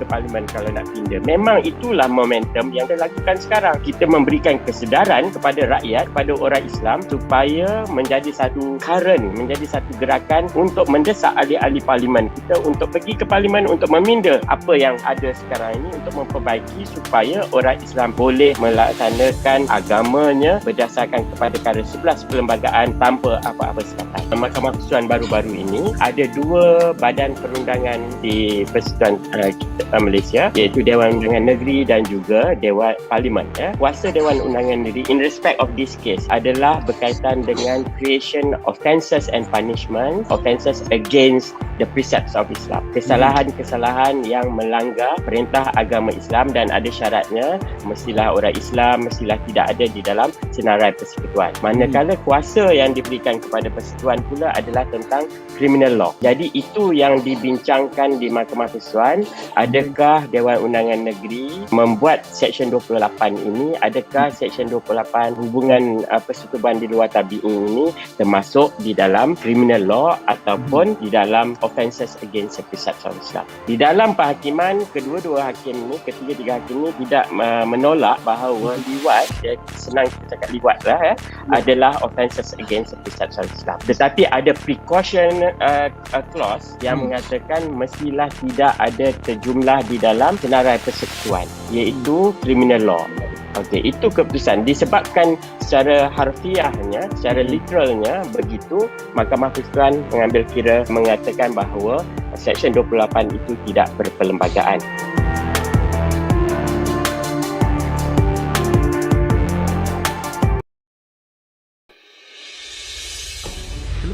ke parlimen kalau nak pindah. Memang itulah momentum yang kita lakukan sekarang. Kita memberikan kesedaran kepada rakyat, kepada orang Islam supaya menjadi satu current, menjadi satu gerakan untuk mendesak ahli-ahli parlimen kita untuk pergi ke parlimen untuk meminda apa yang ada sekarang ini untuk memperbaiki supaya orang Islam boleh melaksanakan agamanya berdasarkan kepada kadar 11 perlembagaan tanpa apa-apa sekatan. Mahkamah Persekutuan baru-baru ini ada dua badan perundangan di Persekutuan Malaysia, iaitu Dewan Undangan Negeri dan juga Dewan Parlimen. Kuasa Dewan Undangan Negeri in respect of this case adalah berkaitan dengan creation offences and punishment, offences against the precepts of Islam. Kesalahan-kesalahan yang melanggar perintah agama Islam dan ada syaratnya mestilah orang Islam mestilah tidak ada di dalam senarai persekutuan. Manakala kuasa yang diberikan kepada persekutuan pula adalah tentang criminal law. Jadi itu yang dibincangkan di Mahkamah Persekutuan. Adakah Dewan Undangan Negeri membuat Seksyen 28 ini, adakah Seksyen 28 hubungan persetubuhan di luar tabi'i ini termasuk di dalam criminal law ataupun di dalam offences against the precepts of Islam. Di dalam perhakiman, kedua-dua hakim ini, ketiga-tiga hakim ini tidak menolak bahawa liwat, senang kita cakap liwat lah, adalah offences against the precepts of Islam. Tetapi ada precaution clause yang mengatakan mestilah tidak ada terjumlah di dalam senarai persekutuan, iaitu criminal law. Okey, itu keputusan disebabkan secara harfiahnya, secara literalnya begitu, Mahkamah Persekutuan mengambil kira mengatakan bahawa Seksyen 28 itu tidak berperlembagaan.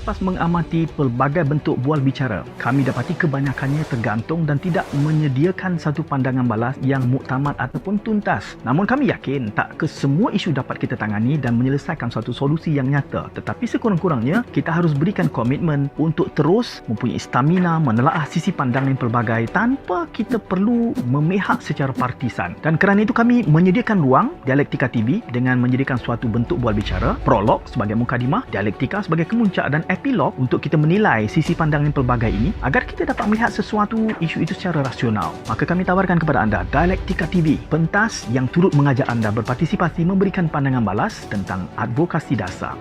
Selepas mengamati pelbagai bentuk bual bicara, kami dapati kebanyakannya tergantung dan tidak menyediakan satu pandangan balas yang muktamad ataupun tuntas. Namun kami yakin tak kesemua isu dapat kita tangani dan menyelesaikan suatu solusi yang nyata. Tetapi sekurang-kurangnya, kita harus berikan komitmen untuk terus mempunyai stamina menelaah sisi pandangan yang pelbagai tanpa kita perlu memihak secara partisan. Dan kerana itu kami menyediakan ruang Dialektika TV dengan menyediakan suatu bentuk bual bicara, prolog sebagai mukadimah, dialektika sebagai kemuncak dan epilog untuk kita menilai sisi pandangan yang pelbagai ini agar kita dapat melihat sesuatu isu itu secara rasional. Maka kami tawarkan kepada anda Dialektika TV, pentas yang turut mengajak anda berpartisipasi memberikan pandangan balas tentang advokasi dasar.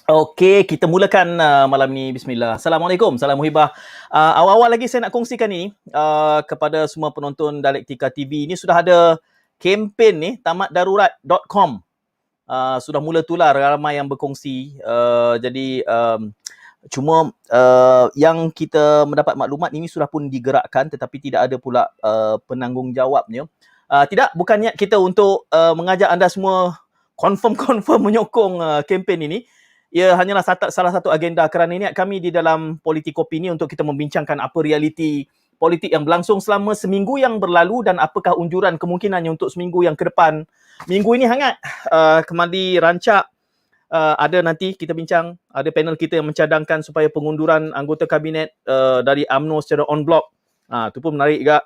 Okey, kita mulakan malam ni. Bismillah. Assalamualaikum, salam muhibah. Awal-awal lagi saya nak kongsikan ini kepada semua penonton Dialektika TV. Ini sudah ada kempen ni, tamatdarurat.com. Sudah mula tular, ramai yang berkongsi. Jadi cuma yang kita mendapat maklumat ini sudah pun digerakkan tetapi tidak ada pula penanggungjawabnya. Bukan niat kita untuk mengajak anda semua confirm menyokong kempen ini. Ia hanyalah salah satu agenda kerana niat kami di dalam Politik Opini untuk kita membincangkan apa realiti politik yang berlangsung selama seminggu yang berlalu dan apakah unjuran kemungkinannya untuk seminggu yang ke depan. Minggu ini hangat kembali rancak. Ada nanti kita bincang, ada panel kita yang mencadangkan supaya pengunduran anggota kabinet dari UMNO secara on block. Itu pun menarik juga.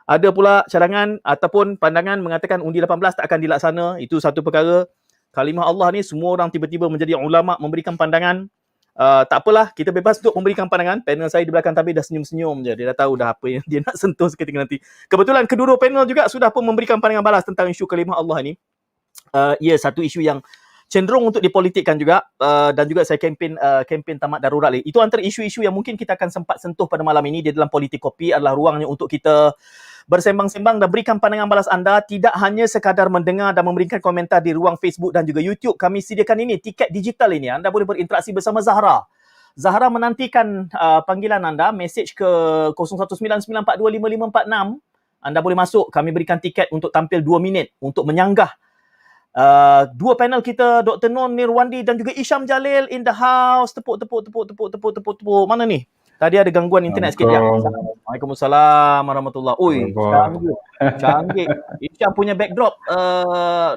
Ada pula cadangan ataupun pandangan mengatakan undi 18 tak akan dilaksana. Itu satu perkara. Kalimah Allah ni semua orang tiba-tiba menjadi ulama memberikan pandangan. Tak apalah, kita bebas untuk memberikan pandangan. Panel saya di belakang tabir dah senyum-senyum je. Dia dah tahu dah apa yang dia nak sentuh seketika nanti. Kebetulan kedua-dua panel juga sudah pun memberikan pandangan balas tentang isu kalimah Allah ni. Satu isu yang cenderung untuk dipolitikkan juga, dan juga saya kempen tamat darurat lagi. Itu antara isu-isu yang mungkin kita akan sempat sentuh pada malam ini di dalam Politik Kopi adalah ruangnya untuk kita bersembang-sembang dan berikan pandangan balas anda, tidak hanya sekadar mendengar dan memberikan komentar di ruang Facebook dan juga YouTube. Kami sediakan ini, tiket digital ini. Anda boleh berinteraksi bersama Zahra. Zahra menantikan panggilan anda, mesej ke 0199425546. Anda boleh masuk, kami berikan tiket untuk tampil 2 minit untuk menyanggah dua panel kita, Dr. Nur Nirwandi dan juga Isham Jalil in the house. Tepuk. Mana ni? Tadi ada gangguan internet sikit ya. Waalaikumsalam warahmatullahi. Oi, canggih. Isham punya backdrop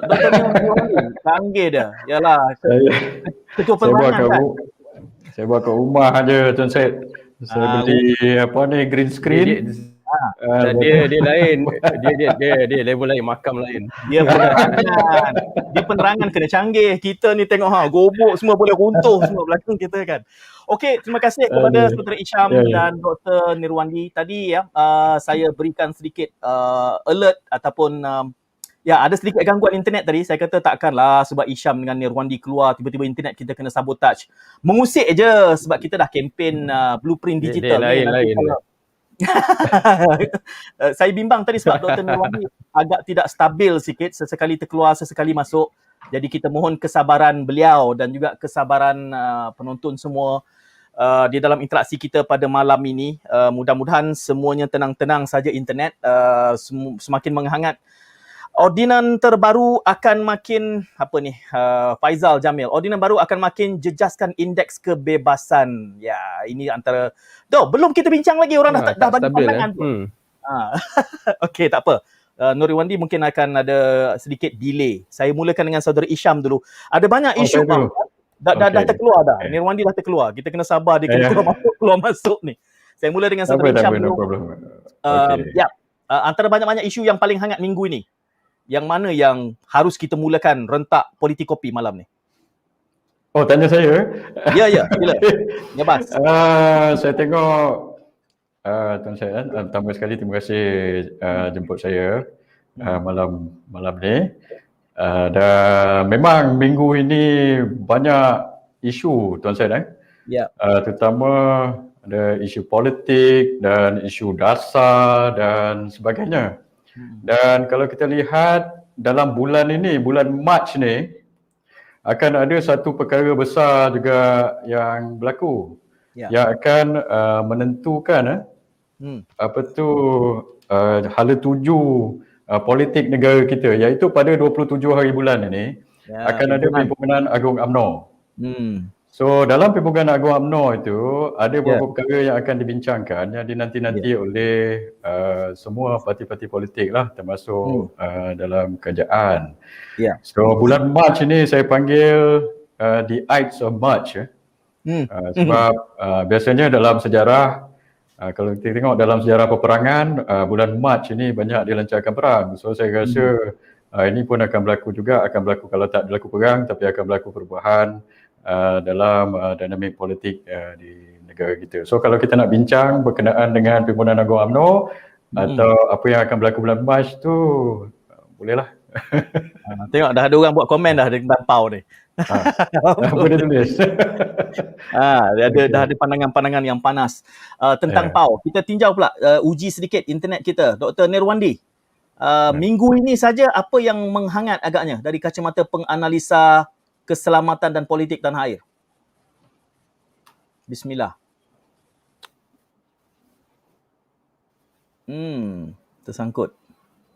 Dr. Nirwandi, canggih dia. Yalah, ketua penerangan kan. Saya buat kat rumah aje Tuan Syed. Saya beli green screen. Dia lain. Dia level lain, makam lain. Dia penerangan. Dia penerangan kena canggih. Kita ni tengok gobok semua boleh runtuh semua belakang kita kan. Okey, terima kasih kepada Saudara Isham dan Dr. Nirwandi. Tadi saya berikan sedikit alert ataupun ada sedikit gangguan internet tadi. Saya kata takkanlah sebab Isham dengan Nirwandi keluar tiba-tiba internet kita kena sabotage. Mengusik je sebab kita dah kempen blueprint digital. Dia lain. Saya bimbang tadi sebab Dr. Nirwandi agak tidak stabil sikit, sesekali terkeluar, sesekali masuk. Jadi kita mohon kesabaran beliau dan juga kesabaran penonton semua di dalam interaksi kita pada malam ini. Mudah-mudahan semuanya tenang-tenang saja internet, semakin menghangat. Ordinan terbaru akan makin Faizal Jamil. Ordinan baru akan makin jejaskan indeks kebebasan. Ya, ini antara belum kita bincang lagi, orang dah bagi pandangan. Okey, tak apa. Nurwandi mungkin akan ada sedikit delay. Saya mulakan dengan saudara Isham dulu. Ada banyak isu dah terkeluar dah. Nirwandi dah terkeluar. Kita kena sabar dia keluar masuk ni. Saya mula dengan saudara Isham dulu. Antara banyak-banyak isu yang paling hangat minggu ini, yang mana yang harus kita mulakan rentak Politikopi malam ni? Oh, tanya saya? Ya, sila. Bebas. Saya tengok Tuan Syed, pertama sekali terima kasih jemput saya malam ni. Dan memang minggu ini banyak isu Tuan Syed terutama ada isu politik dan isu dasar dan sebagainya. Dan kalau kita lihat dalam bulan ini, bulan Mac ni, akan ada satu perkara besar juga yang berlaku yang akan menentukan hala tuju politik negara kita, iaitu pada 27 hari bulan ini akan ada Perhimpunan Agung UMNO. So dalam Perhimpunan Agung UMNO itu ada beberapa perkara yang akan dibincangkan yang dinanti-nanti oleh semua parti-parti politik lah, termasuk dalam kerajaan. So bulan Mac ini saya panggil the Ides of March sebab biasanya dalam sejarah, kalau kita tengok dalam sejarah peperangan, bulan Mac ini banyak dilancarkan perang. So saya rasa ini pun akan berlaku kalau tak berlaku perang, tapi akan berlaku perubahan dalam dinamik politik di negara kita. So kalau kita nak bincang berkenaan dengan Perhimpunan Agung UMNO atau apa yang akan berlaku bulan Mac tu, bolehlah. Tengok dah ada orang buat komen dah dengan Pau ni. Boleh tulis. Dah ada pandangan-pandangan yang panas tentang Pau. Kita tinjau pula uji sedikit internet kita. Dr. Nirwandi, minggu ini saja apa yang menghangat agaknya dari kacamata penganalisa keselamatan dan politik tanah air? Bismillah. Tersangkut.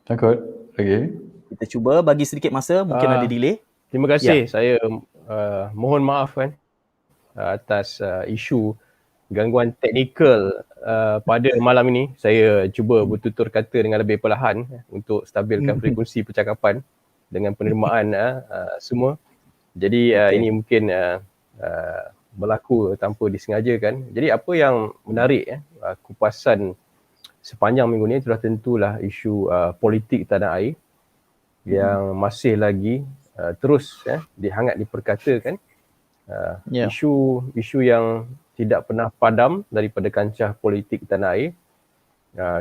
Sangkut lagi. Kita cuba bagi sedikit masa, mungkin ada delay. Terima kasih. Saya mohon maaf atas isu gangguan teknikal pada malam ini. Saya cuba bertutur kata dengan lebih perlahan untuk stabilkan frekuensi percakapan dengan penerimaan semua. Jadi ini mungkin berlaku tanpa disengajakan. Jadi apa yang menarik kupasan sepanjang minggu ni sudah tentulah isu politik tanah air yang masih lagi terus dihangat diperkatakan. Isu yang tidak pernah padam daripada kancah politik tanah air.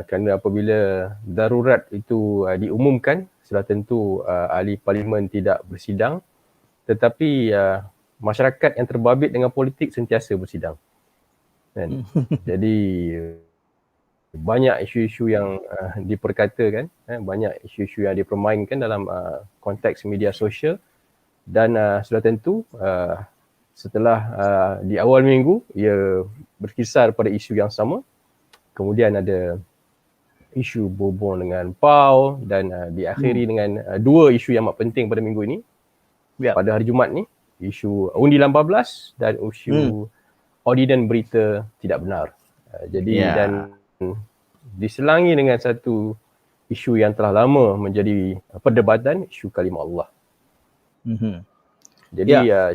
Kerana apabila darurat itu diumumkan, sudah tentu ahli parlimen tidak bersidang, tetapi masyarakat yang terbabit dengan politik sentiasa bersidang. Kan? Jadi banyak isu-isu yang diperkatakan, banyak isu-isu yang dipermainkan dalam konteks media sosial, dan sudah tentu setelah di awal minggu ia berkisar pada isu yang sama, kemudian ada isu berhubung dengan PAU dan diakhiri dengan dua isu yang amat penting pada minggu ini. Pada hari Jumaat ni, isu undi 18 dan isu ordinan berita tidak benar. Dan diselangi dengan satu isu yang telah lama menjadi perdebatan, isu kalimah Allah. Jadi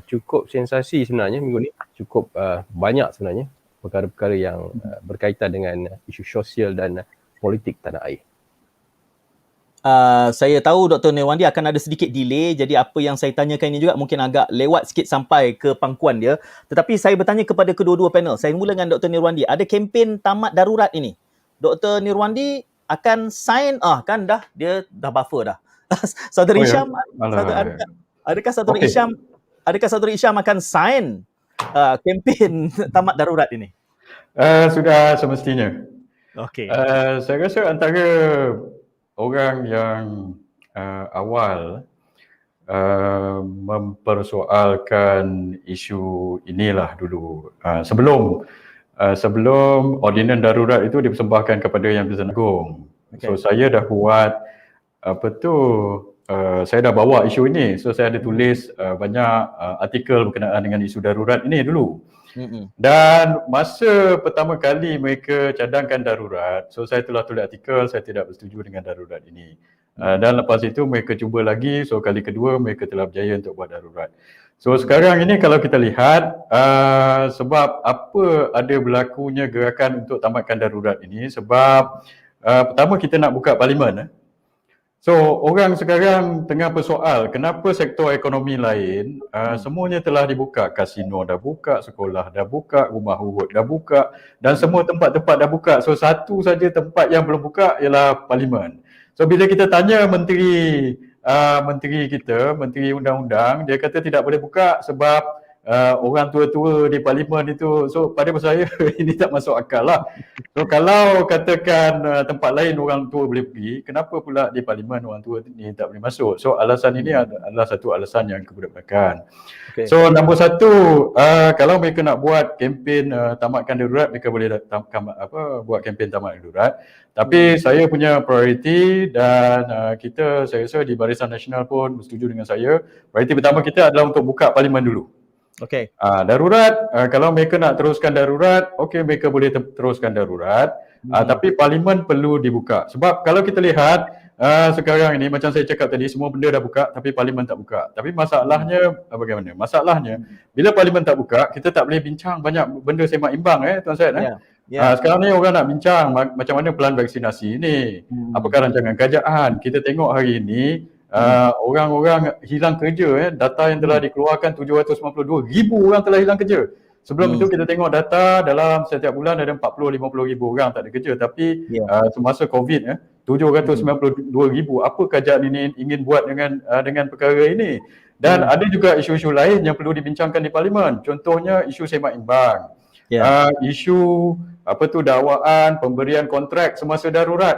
cukup sensasi sebenarnya minggu ni, cukup banyak sebenarnya perkara-perkara yang berkaitan dengan isu sosial dan politik tanah air. Saya tahu Dr. Nirwandi akan ada sedikit delay, jadi apa yang saya tanyakan ini juga mungkin agak lewat sikit sampai ke pangkuan dia. Tetapi saya bertanya kepada kedua-dua panel. Saya mula dengan Dr. Nirwandi. Ada kempen tamat darurat ini. Dr. Nirwandi akan sign, kan dah, dia dah buffer dah. Saudara Hisham, adakah Saudara Hisham akan sign kempen tamat darurat ini? Sudah semestinya. Okey. Saya rasa antara orang yang awal mempersoalkan isu inilah dulu. Sebelum ordinan darurat itu dipersembahkan kepada Yang di-Pertuan Agong. So saya dah buat saya dah bawa isu ini. So saya ada tulis banyak artikel berkenaan dengan isu darurat ini dulu. Dan masa pertama kali mereka cadangkan darurat, so saya telah tulis artikel, saya tidak bersetuju dengan darurat ini. Dan lepas itu mereka cuba lagi, so kali kedua mereka telah berjaya untuk buat darurat. So sekarang ini kalau kita lihat sebab apa ada berlakunya gerakan untuk tamatkan darurat ini, sebab pertama kita nak buka parlimen. So orang sekarang tengah bersoal kenapa sektor ekonomi lain semuanya telah dibuka, kasino dah buka, sekolah dah buka, rumah urut dah buka dan semua tempat-tempat dah buka. So satu saja tempat yang belum buka ialah parlimen. So bila kita tanya menteri kita, menteri undang-undang, dia kata tidak boleh buka sebab orang tua-tua di parlimen itu. So pada saya ini tak masuk akal lah. So kalau katakan tempat lain orang tua boleh pergi, kenapa pula di parlimen orang tua ni tak boleh masuk? So alasan ini adalah satu alasan yang kebudakan. So nombor satu, kalau mereka nak buat kempen tamatkan darurat, mereka boleh buat kempen tamat darurat. Tapi saya punya prioriti dan saya rasa di Barisan Nasional pun bersetuju dengan saya. Prioriti pertama kita adalah untuk buka parlimen dulu. Darurat, kalau mereka nak teruskan darurat, mereka boleh teruskan darurat. Tapi parlimen perlu dibuka. Sebab kalau kita lihat sekarang ini, macam saya cakap tadi, semua benda dah buka tapi parlimen tak buka. Tapi masalahnya bagaimana? Masalahnya bila parlimen tak buka, kita tak boleh bincang banyak benda semak imbang Tuan Syed. Sekarang ni orang nak bincang macam mana pelan vaksinasi ni, apakah rancangan kerajaan. Kita tengok hari ini orang-orang hilang kerja. Data yang telah dikeluarkan 792,000 orang telah hilang kerja. Sebelum itu kita tengok data dalam setiap bulan ada 40-50 ribu orang tak ada kerja. Tapi semasa COVID 792,000. Apa kerajaan ini ingin buat dengan perkara ini? Dan ada juga isu-isu lain yang perlu dibincangkan di parlimen. Contohnya isu semak imbang. Isu dakwaan pemberian kontrak semasa darurat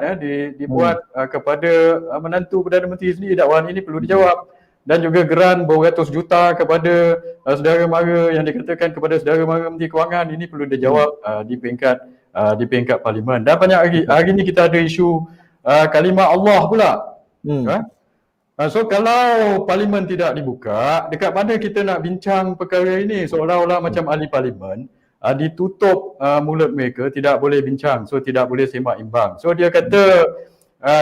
dibuat kepada menantu Perdana Menteri sendiri. Dakwaan ini perlu dijawab. Dan juga geran beratus juta kepada saudara mara yang dikatakan kepada saudara mara Menteri Kewangan, ini perlu dijawab di peringkat parlimen. Dan banyak hari ini kita ada isu kalimah Allah pula. So kalau parlimen tidak dibuka, dekat mana kita nak bincang perkara ini? Seolah-olah macam ahli parlimen ditutup mulut mereka, tidak boleh bincang, so tidak boleh semak imbang. So dia kata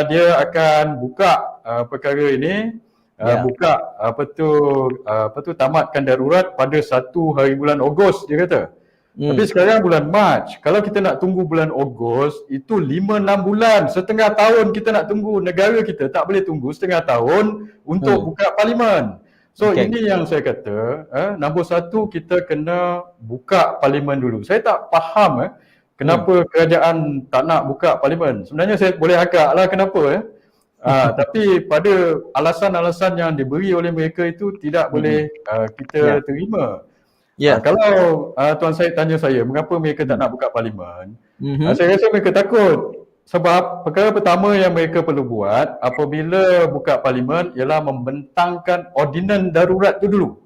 dia akan buka perkara ini, buka tamatkan darurat pada 1 hari bulan Ogos, dia kata. Tapi sekarang bulan Mac, kalau kita nak tunggu bulan Ogos, itu 5-6 bulan, setengah tahun kita nak tunggu. Negara kita tak boleh tunggu setengah tahun untuk buka parlimen. So ini yang saya kata, nombor satu kita kena buka parlimen dulu. Saya tak faham kenapa kerajaan tak nak buka parlimen. Sebenarnya saya boleh agak lah kenapa tapi pada alasan-alasan yang diberi oleh mereka itu tidak boleh kita terima. Kalau Tuan Syed tanya saya mengapa mereka tak nak buka parlimen, saya rasa mereka takut. Sebab perkara pertama yang mereka perlu buat apabila buka parlimen ialah membentangkan ordinan darurat tu dulu.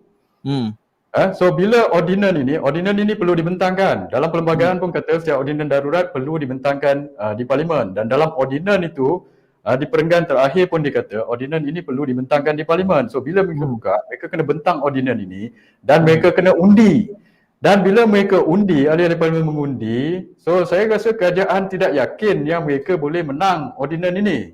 So bila ordinan ini perlu dibentangkan. Dalam perlembagaan pun kata setiap ordinan darurat perlu dibentangkan di parlimen, dan dalam ordinan itu di perenggan terakhir pun dikata ordinan ini perlu dibentangkan di parlimen. So bila mereka buka, mereka kena bentang ordinan ini dan mereka kena undi. Dan bila mereka undi, ahli-ahli parlimen mengundi, so saya rasa kerajaan tidak yakin yang mereka boleh menang ordinan ini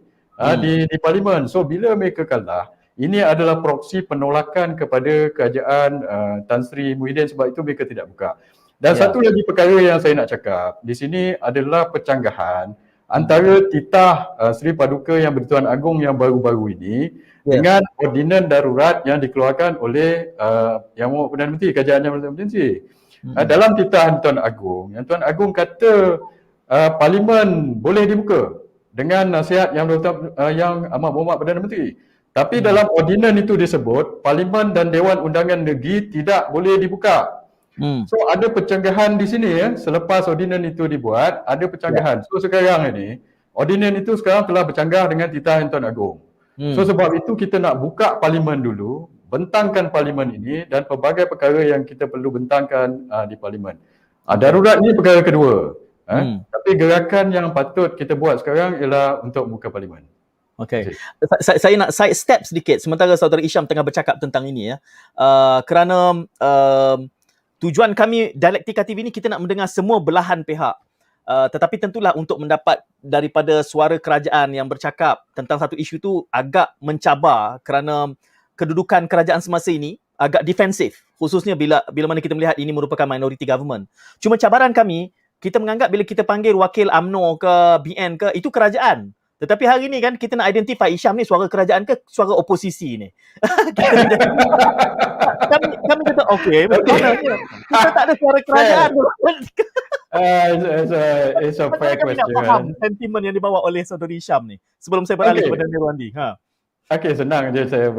di parlimen. So bila mereka kalah, ini adalah proksi penolakan kepada kerajaan Tan Sri Muhyiddin, sebab itu mereka tidak buka. Dan satu lagi perkara yang saya nak cakap, di sini adalah percanggahan antara titah Sri Paduka Yang Bertuan Agong yang baru-baru ini dengan ordinan darurat yang dikeluarkan oleh Yang Mohd Perdana Menteri, Kerajaan Yang Bertuan Menteri. Dalam titah Tuan Agong, Yang Tuan Agong kata parlimen boleh dibuka dengan nasihat Yang Amat Berhormat Perdana Menteri. Tapi dalam ordinan itu disebut parlimen dan Dewan Undangan Negeri tidak boleh dibuka. So ada percanggahan di sini selepas ordinan itu dibuat, ada percanggahan. So sekarang ini ordinan itu sekarang telah bercanggah dengan titah Yang Tuan Agong. So sebab itu kita nak buka parlimen dulu, bentangkan parlimen ini dan pelbagai perkara yang kita perlu bentangkan di parlimen. Darurat ini perkara kedua. Tapi gerakan yang patut kita buat sekarang ialah untuk buka parlimen. Okey. Saya nak side step sedikit sementara Saudara Isham tengah bercakap tentang ini kerana tujuan kami Dialektika TV ni kita nak mendengar semua belahan pihak. Tetapi tentulah untuk mendapat daripada suara kerajaan yang bercakap tentang satu isu tu agak mencabar kerana kedudukan kerajaan semasa ini agak defensif, khususnya bila mana kita melihat ini merupakan minority government. Cuma cabaran kami, kita menganggap bila kita panggil wakil UMNO ke BN ke, itu kerajaan. Tetapi hari ni kan kita nak identify Isham ni suara kerajaan ke suara oposisi ni. kami kata okey, kita tak ada suara kerajaan. It's a fair question. Nak faham sentimen yang dibawa oleh Saudara Isham ni sebelum saya beralih kepada Nirwandi. Okey, senang je saya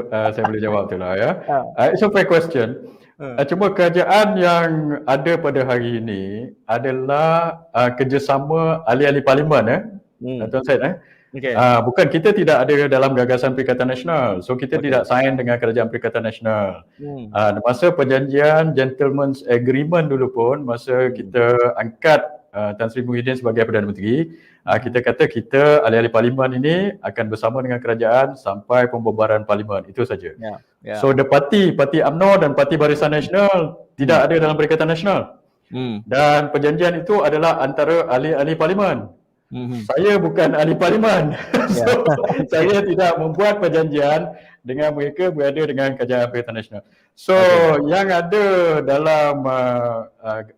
boleh jawab tu lah ya. It's a fair question. Cuma kerajaan yang ada pada hari ini adalah kerjasama ahli-ahli parlimen Tuan Syed Okay. Bukan, kita tidak ada dalam gagasan Perikatan Nasional. So kita tidak sign dengan kerajaan Perikatan Nasional. Masa perjanjian Gentleman's Agreement dulu pun, masa kita angkat Tan Sri Muhyiddin sebagai Perdana Menteri, kita kata kita ahli-ahli parlimen ini akan bersama dengan kerajaan sampai pembubaran parlimen. Itu saja. So the parti UMNO dan Parti Barisan Nasional tidak ada dalam Perikatan Nasional. Dan perjanjian itu adalah antara ahli-ahli parlimen. Saya bukan ahli parlimen. So, saya tidak membuat perjanjian dengan mereka berada dengan kerajaan Perikatan Nasional. So yang ada dalam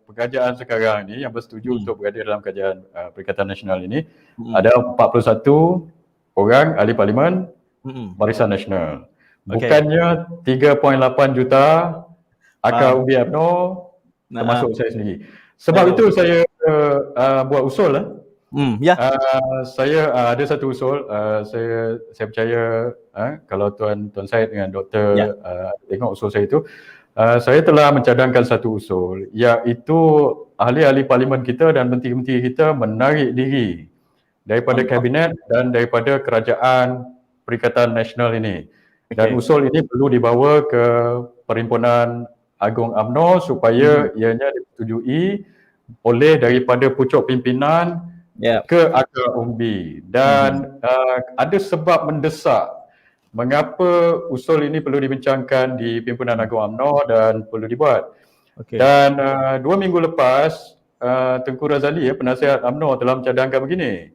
kerajaan sekarang ni yang bersetuju untuk berada dalam kerajaan Perikatan Nasional ini ada 41 orang ahli parlimen Barisan Nasional. Bukannya 3.8 juta akar ubi UMNO termasuk saya sendiri. Sebab itu saya buat usul saya ada satu usul. Saya percaya kalau Tuan Syed dengan Doktor tengok usul saya itu, saya telah mencadangkan satu usul, iaitu ahli-ahli parlimen kita dan menteri-menteri kita menarik diri daripada kabinet dan daripada kerajaan Perikatan Nasional ini. Dan usul ini perlu dibawa ke Perhimpunan Agung UMNO supaya ianya disetujui oleh daripada pucuk pimpinan ke akar umbi. Dan ada sebab mendesak mengapa usul ini perlu dibincangkan di Pimpinan Agung UMNO dan perlu dibuat. Dan 2 minggu lepas Tengku Razali, penasihat UMNO, telah mencadangkan begini.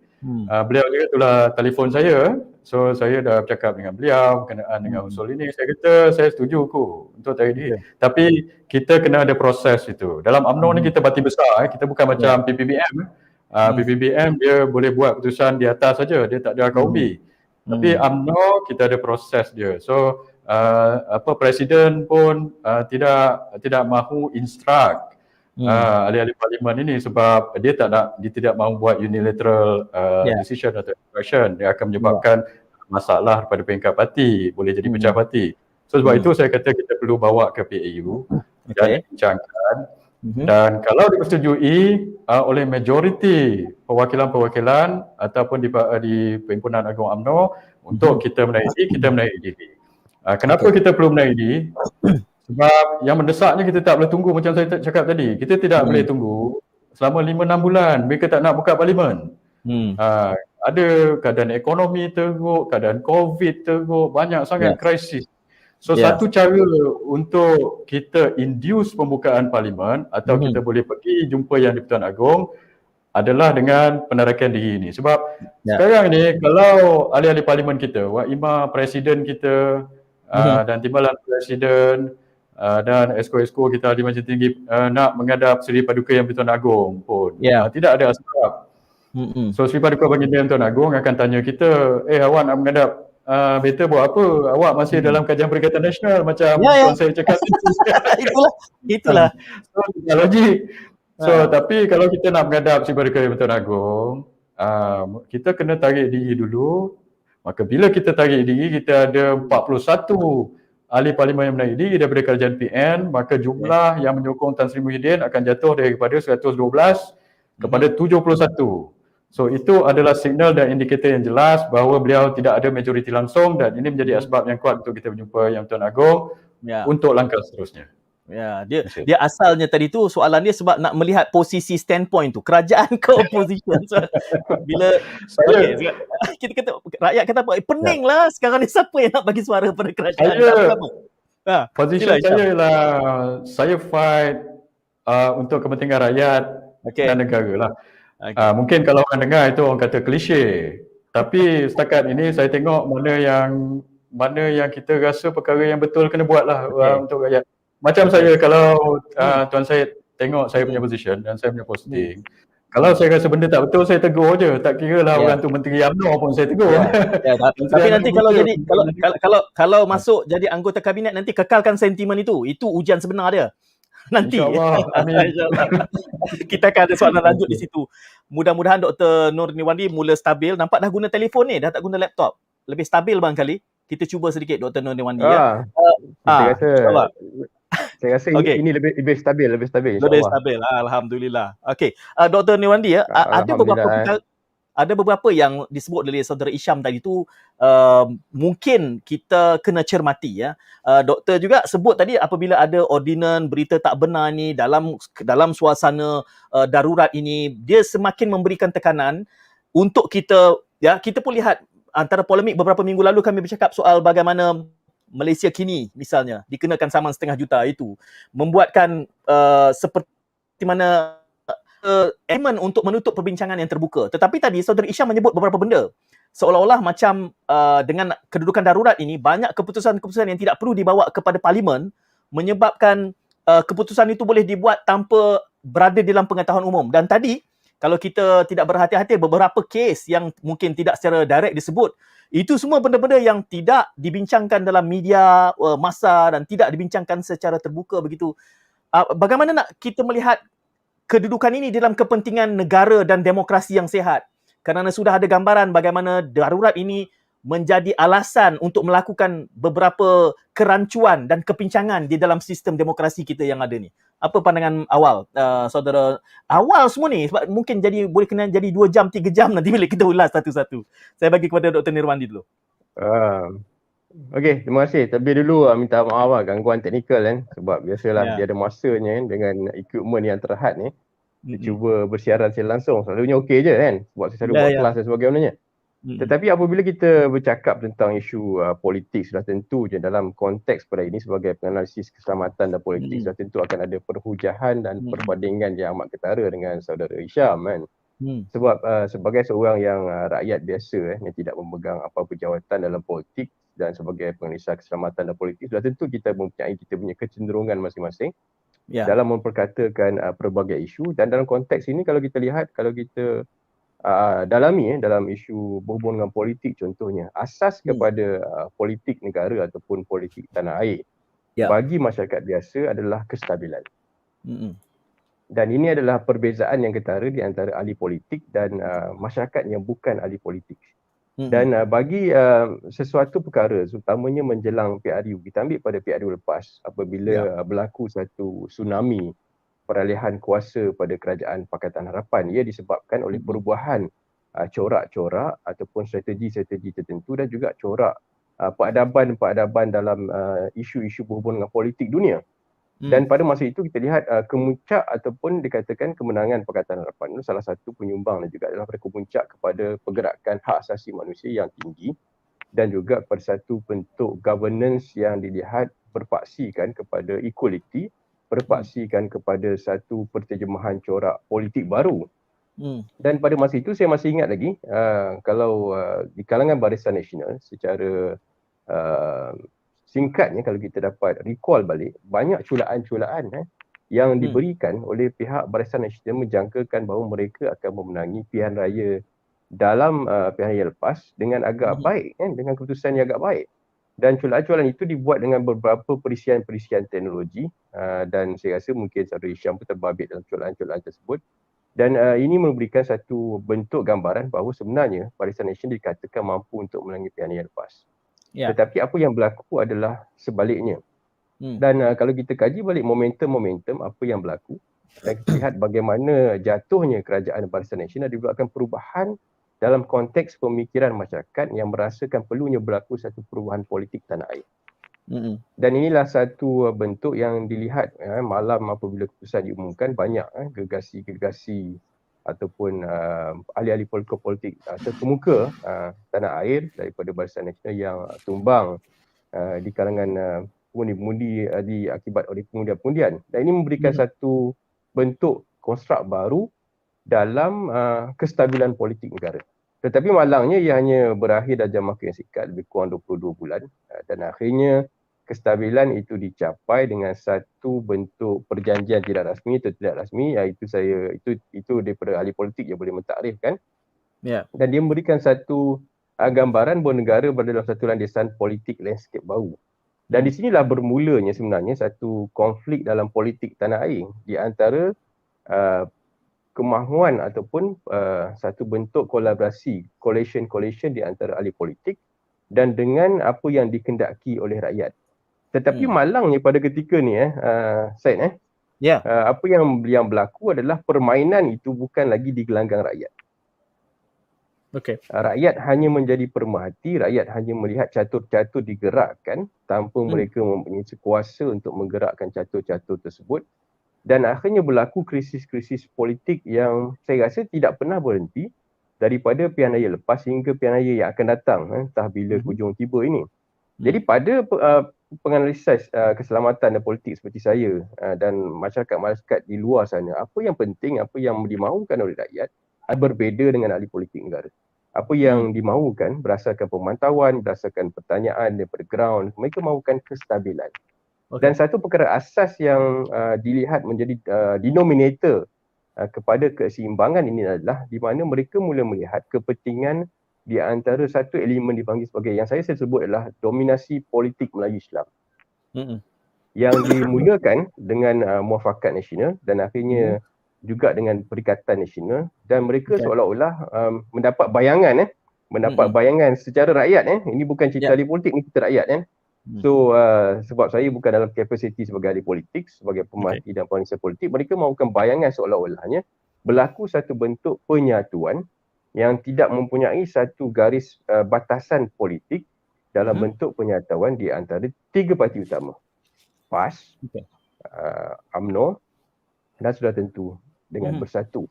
Beliau juga telah telefon saya. So saya dah bercakap dengan beliau berkenaan dengan usul ini. Saya kata saya setuju untuk tarik diri. Tapi kita kena ada proses itu. Dalam UMNO ni kita parti besar, kita bukan macam PPBM. PPBM dia boleh buat keputusan di atas saja, dia tak ada akar umbi. Tapi UMNO kita ada proses dia. So presiden pun tidak mahu instruct ahli-ahli parlimen ini sebab dia tidak mahu buat unilateral decision atau action. Dia akan menyebabkan masalah pada peringkat parti, boleh jadi pecah parti. So sebab itu saya kata kita perlu bawa ke PAU dan dibincangkan. Dan kalau dipersetujui oleh majoriti perwakilan-perwakilan ataupun di Perhimpunan Agung UMNO untuk kita menaik diri. Kenapa kita perlu menaik diri? Sebab yang mendesaknya kita tak boleh tunggu macam saya cakap tadi. Kita tidak boleh tunggu selama 5-6 bulan mereka tak nak buka parlimen. Ada keadaan ekonomi teruk, keadaan COVID teruk, banyak sangat krisis. So satu cara untuk kita induce pembukaan parlimen atau kita boleh pergi jumpa Yang di-Pertuan Agong adalah dengan penarikan diri ini. Sebab sekarang ni kalau ahli-ahli parlimen kita, Wak Ima presiden kita dan timbalan presiden dan esko-esko kita di Majlis Tinggi nak menghadap Seri Paduka Yang di-Pertuan Agong pun tidak ada asbab. So Seri Paduka Baginda Yang di-Pertuan Agong akan tanya kita, awak nak menghadap Better buat apa? Awak masih dalam kajian Perikatan Nasional macam tuan saya cakap. Itulah. So tidak logik. So tapi kalau kita nak menghadap Seri Paduka Yang di-Pertuan Agong, kita kena tarik diri dulu. Maka bila kita tarik diri, kita ada 41 ahli parlimen yang menarik diri daripada kerajaan PN, maka jumlah yang menyokong Tan Sri Muhyiddin akan jatuh daripada 112 kepada 71. So itu adalah signal dan indikator yang jelas bahawa beliau tidak ada majoriti langsung dan ini menjadi asbab yang kuat untuk kita berjumpa Yang Tuan Agong untuk langkah seterusnya. Dia asalnya tadi tu soalan dia sebab nak melihat posisi standpoint tu, kerajaan ke opposition. So, bila kita kata rakyat kata apa? Pening lah sekarang ni, siapa yang nak bagi suara pada kerajaan? Posisi saya ialah saya fight untuk kepentingan rakyat dan negara lah. Mungkin kalau orang dengar itu orang kata klise, tapi setakat ini saya tengok mana yang kita rasa perkara yang betul kena buat lah untuk rakyat. Macam saya, kalau Tuan Syed tengok saya punya position dan saya punya posting, kalau saya rasa benda tak betul, saya tegur je. Tak kira lah orang tu Menteri UMNO pun saya tegur. Tapi nanti kalau jadi kalau masuk jadi anggota kabinet, nanti kekalkan sentimen itu. Itu ujian sebenar dia. Nanti kita akan ada soalan lanjut di situ. Mudah-mudahan Dr. Nur Nirwandi mula stabil. Nampak dah guna telefon ni, dah tak guna laptop. Lebih stabil barangkali. Kita cuba sedikit Dr. Nur Nirwandi saya rasa ini lebih stabil, Lebih stabil. Alhamdulillah. Okey, Dr. Nirwandi ada beberapa yang disebut oleh saudara Isham tadi tu, mungkin kita kena cermati ya. Doktor juga sebut tadi apabila ada ordinan berita tak benar ni dalam suasana darurat ini, dia semakin memberikan tekanan untuk kita pun lihat antara polemik beberapa minggu lalu kami bercakap soal bagaimana Malaysia kini misalnya dikenakan saman 500,000 itu membuatkan seperti mana elemen untuk menutup perbincangan yang terbuka. Tetapi tadi saudara Isham menyebut beberapa benda seolah-olah macam dengan kedudukan darurat ini banyak keputusan-keputusan yang tidak perlu dibawa kepada parlimen menyebabkan keputusan itu boleh dibuat tanpa berada dalam pengetahuan umum. Dan tadi kalau kita tidak berhati-hati, beberapa kes yang mungkin tidak secara direct disebut, itu semua benda-benda yang tidak dibincangkan dalam media massa dan tidak dibincangkan secara terbuka begitu. Bagaimana nak kita melihat kedudukan ini dalam kepentingan negara dan demokrasi yang sihat? Kerana sudah ada gambaran bagaimana darurat ini menjadi alasan untuk melakukan beberapa kerancuan dan kepincangan di dalam sistem demokrasi kita yang ada ni. Apa pandangan awal, saudara? Awal semua ni sebab mungkin boleh kena jadi 2 jam, 3 jam nanti bila kita ulas satu-satu. Saya bagi kepada Dr. Nirwandi dulu. Okey, terima kasih. Tapi dulu minta maaf lah gangguan teknikal kan. Sebab biasalah dia ada masanya kan, dengan equipment yang terhad ni. Dia cuba bersiaran secara langsung. Selalunya okey je kan. Sebab saya selalu buat kelas dan sebagainya. Tetapi apabila kita bercakap tentang isu politik, sudah tentu je dalam konteks pada ini sebagai penganalisis keselamatan dan politik, sudah tentu akan ada perhujahan dan perbandingan yang amat ketara dengan saudara Isham kan. Sebab sebagai seorang yang rakyat biasa yang tidak memegang apa-apa jawatan dalam politik dan sebagai penganalisa keselamatan dan politik, sudah tentu kita mempunyai kita punya kecenderungan masing-masing dalam memperkatakan pelbagai isu. Dan dalam konteks ini kalau kita lihat, kalau kita dalami dalam isu berhubung dengan politik contohnya, asas kepada politik negara ataupun politik tanah air bagi masyarakat biasa adalah kestabilan. Dan ini adalah perbezaan yang ketara di antara ahli politik dan masyarakat yang bukan ahli politik. Dan bagi sesuatu perkara, terutamanya menjelang PRU, kita ambil pada PRU lepas apabila berlaku satu tsunami peralihan kuasa pada kerajaan Pakatan Harapan, ia disebabkan oleh perubahan corak-corak ataupun strategi-strategi tertentu dan juga corak peradaban-peradaban dalam isu-isu berhubungan dengan politik dunia. Dan pada masa itu kita lihat kemuncak ataupun dikatakan kemenangan Pakatan Harapan itu salah satu penyumbang dan juga adalah kemuncak kepada pergerakan hak asasi manusia yang tinggi dan juga pada satu bentuk governance yang dilihat berpaksikan kepada equality, berpaksikan kepada satu penterjemahan corak politik baru. Dan pada masa itu saya masih ingat lagi kalau di kalangan Barisan Nasional secara singkatnya kalau kita dapat recall balik, banyak culaan-culaan yang diberikan oleh pihak Barisan Nasional menjangkakan bahawa mereka akan memenangi pilihan raya dalam pilihan raya lepas dengan agak baik, dengan keputusan yang agak baik. Dan culaan-culaan itu dibuat dengan beberapa perisian-perisian teknologi dan saya rasa mungkin Saudara Hisham pun terbabit dalam culaan-culaan tersebut. Dan ini memberikan satu bentuk gambaran bahawa sebenarnya Barisan Nasional dikatakan mampu untuk memenangi pilihan raya lepas. Tetapi apa yang berlaku adalah sebaliknya. Dan kalau kita kaji balik momentum-momentum apa yang berlaku dan kita lihat bagaimana jatuhnya kerajaan Barisan Nasional disebabkan perubahan dalam konteks pemikiran masyarakat yang merasakan perlunya berlaku satu perubahan politik tanah air. Dan inilah satu bentuk yang dilihat malam apabila keputusan diumumkan, banyak gergasi-gergasi ataupun ahli-ahli politik terkemuka tanah air daripada Barisan Nasional yang tumbang di kalangan pengundi-pengundi akibat oleh pengundian-pengundian. Dan ini memberikan satu bentuk konstruk baru dalam kestabilan politik negara. Tetapi malangnya ia hanya berakhir dalam jangka yang singkat, lebih kurang 22 bulan dan akhirnya kestabilan itu dicapai dengan satu bentuk perjanjian tidak rasmi atau tidak rasmi, iaitu itu daripada ahli politik yang boleh mentakrifkan. Dan dia memberikan satu gambaran bahawa negara berada dalam satu landasan politik landscape baru. Dan di sinilah bermulanya sebenarnya satu konflik dalam politik tanah air di antara kemahuan ataupun satu bentuk kolaborasi, coalition di antara ahli politik dan dengan apa yang dikendaki oleh rakyat. Tetapi malangnya pada ketika ni Said apa yang berlaku adalah permainan itu bukan lagi di gelanggang rakyat. Rakyat hanya menjadi pemerhati, rakyat hanya melihat catur-catur digerakkan tanpa mereka mempunyai kuasa untuk menggerakkan catur-catur tersebut. Dan akhirnya berlaku krisis-krisis politik yang saya rasa tidak pernah berhenti daripada pilihan raya lepas hingga pilihan raya yang akan datang, entah bila hujung tiba ini. Jadi pada penganalisis keselamatan dan politik seperti saya dan masyarakat di luar sana, apa yang penting, apa yang dimahukan oleh rakyat berbeza dengan ahli politik negara. Apa yang dimahukan berdasarkan pemantauan, berdasarkan pertanyaan daripada ground, mereka mahukan kestabilan. Dan satu perkara asas yang dilihat menjadi denominator kepada keseimbangan ini adalah di mana mereka mula melihat kepentingan di antara satu elemen dipanggil sebagai yang saya sebut adalah dominasi politik Melayu Islam. Yang dimulakan dengan Muafakat Nasional dan akhirnya juga dengan Perikatan Nasional, dan mereka seolah-olah mendapat bayangan secara rakyat. Ini bukan cerita ahli politik, ni cerita rakyat. So sebab saya bukan dalam kapasiti sebagai ahli politik, sebagai pemerhati dan penganalisa politik, mereka mahukan bayangan seolah-olahnya berlaku satu bentuk penyatuan yang tidak mempunyai satu garis batasan politik dalam bentuk penyatuan di antara tiga parti utama. PAS, UMNO dan sudah tentu dengan Bersatu.